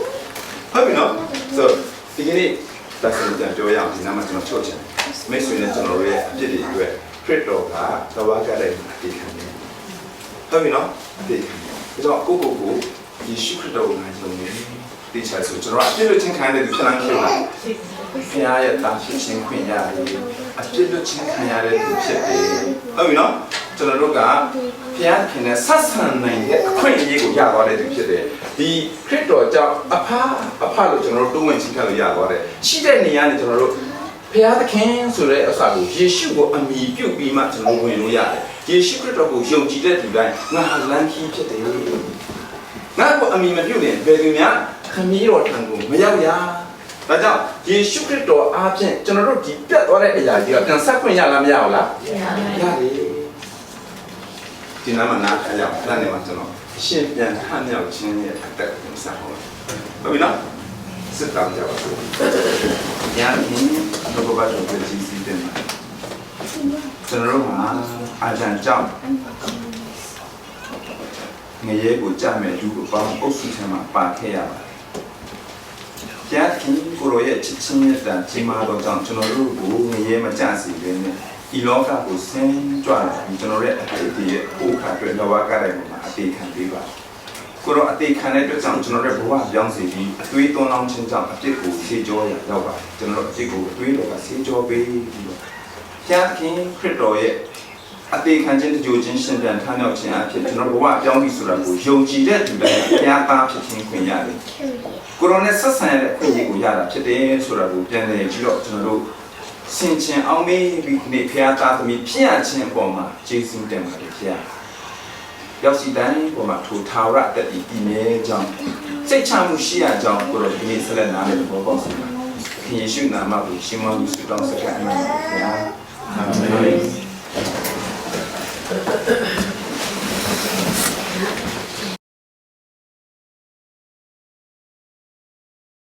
ဟုတ်ပြီနော်ဆိုဒီကနေ့ဒါဆိုရင်ပြောရအောင်ဒီနားမှာကျွန်တော်ချုပ်ချင်မိတ်ဆွေနဲ့ကျွန်တော်ရဲ့အပြစ်တွေအတွက်ခရစ်တော်ကသဘာဝကလည်းအတိခံတယ်ဟုတ်ပြီနော်အတိခံတယ်ဒါကြောင့်ကိုယေရှုခရစ်တော်ကိုနိုင်ဆုံးနေဒီချာဆိုကျွန်တော်အပြစ်လွတ်ခြင်းခံရတဲ့သူဖြစ်လာဖြစ်လာဖခင်ရဲ့တာရှိခြင်းခွင့်ရတယ်အပြစ်လွတ်ခြင်းခံရတဲ့သူဖြစ်တယ်ဟုတ်ပြီနော်ကျွန်တော်တို့ကဖခင်နဲ့ဆက်ဆံနိုင်တဲ့အခွင့်အရေးကိုရသွားတဲ့သူဖြစ်တယ်ဒီခရစ်တော်ကြောင့်အဖလို့ကျွန်တော်တို့တိုးဝင်ချင်းခံလို့ရသွားတယ်ရှိတဲ့နေရာနဲ့ကျွန်တော်တို့ဖခင်သခင်ဆိုတဲ့အစာကိုယေရှုကိုအမိပြုတ်ပြီးမှကျွန်တော်ဝင်လို့ရတယ်ယေရှုခရစ်တော်ကိုယုံကြည်တဲ့သူတိုင်းငါလမ်းကြီးဖြစ်တယ်ငါ့ကိုအမိမပြုတ်ရင်ဘယ်သူများခမည်းတော်ထံကိုမရောက်ရဒါကြောင့်ယေရှုခရစ်တော်အားဖြင့်ကျွန်တော်တို့ဒီပြတ်သွားတဲ့အရာကြီးကပြန်ဆက်ခွင့်ရလားမရဘူးလားရတယ်ဒီနာမနာအကြောင်းအဲ့ဒါနဲ့မှကျွန်တော်ရှင်းပြန်ထမြောက်ခြင်းရဲ့အသက်ကိုစဟောဟုတ်ပြီနော်စစ်တောင်းကြပါစို့ညာရင်တော့ဘာလို့ဒီစီတင်မှာကျွန်တော်တို့မှာအာဂျန်ကြောင့်ငရဲကိုကြားမဲ့လူအပေါင်းအုပ်စုထဲမှာပါခဲ့ရပါတယ်။ကျန်ခင်ကိုရောရဲ့ချစ်ချင်းရဲ့တန်ချိန်မာတော့ကြောင့်ကျွန်တော်တို့ကိုငရဲမကြစီဘဲနဲ့ဤလောကကိုဆင်းကြွလာပြီးကျွန်တော်ရဲ့အတိတ်ရဲ့အိုးခါတွေလောကကတဲ့မှာအသေးခံပေးပါ။ကိုရောအသေးခံတဲ့အတွက်ကြောင့်ကျွန်တော်ရဲ့ဘဝပြောင်းစီပြီးအသွေးသွန်းလောင်းခြင်းကြောင့်အပြစ်ကိုဆေးကြောရရောက်ပါတယ်။ကျွန်တော်အပြစ်ကိုအသွေးတော်ကဆေးကြောပေးပြီးတော့ကျန်ခင်ခရစ်တော်ရဲ့အသေးခံခြင်းကြိုခြင်းရှင်ပြန်ထမြောက်ခြင်းအဖြစ်ကျွန်တော်ဘဝပြောင်းပြီဆိုတာကိုယုံကြည်တဲ့သူတိုင်းဘုရားသားဖြစ်ခြင်းခွင့်ရတယ်။ကိုရိုနဲ့ဆက်ဆံရတဲ့အခွင့်အရေးကိုရတာဖြစ်တယ်ဆိုတာကိုပြန်လည်ကြည့်တော့ကျွန်တော်တို့ဆင်ခြင်အောင်မေးပြီးနေဘုရားသားသမီးဖြစ်ရခြင်းအပေါ်မှာကျေးဇူးတင်ပါတယ်ဘုရား။ရောက်စီတိုင်းပေါ်မှာထိုထာဝရတတိတည်မြဲကြောင်းစိတ်ချမှုရှိရကြောင်းကိုရိုဒီနေ့ဆက်လက်နားလည်သဘောပေါက်စေပါ။ယေရှုနာမကိုရှင်မုန်းဆုတောင်းဆက်ခံရပါဘုရား။အာမင်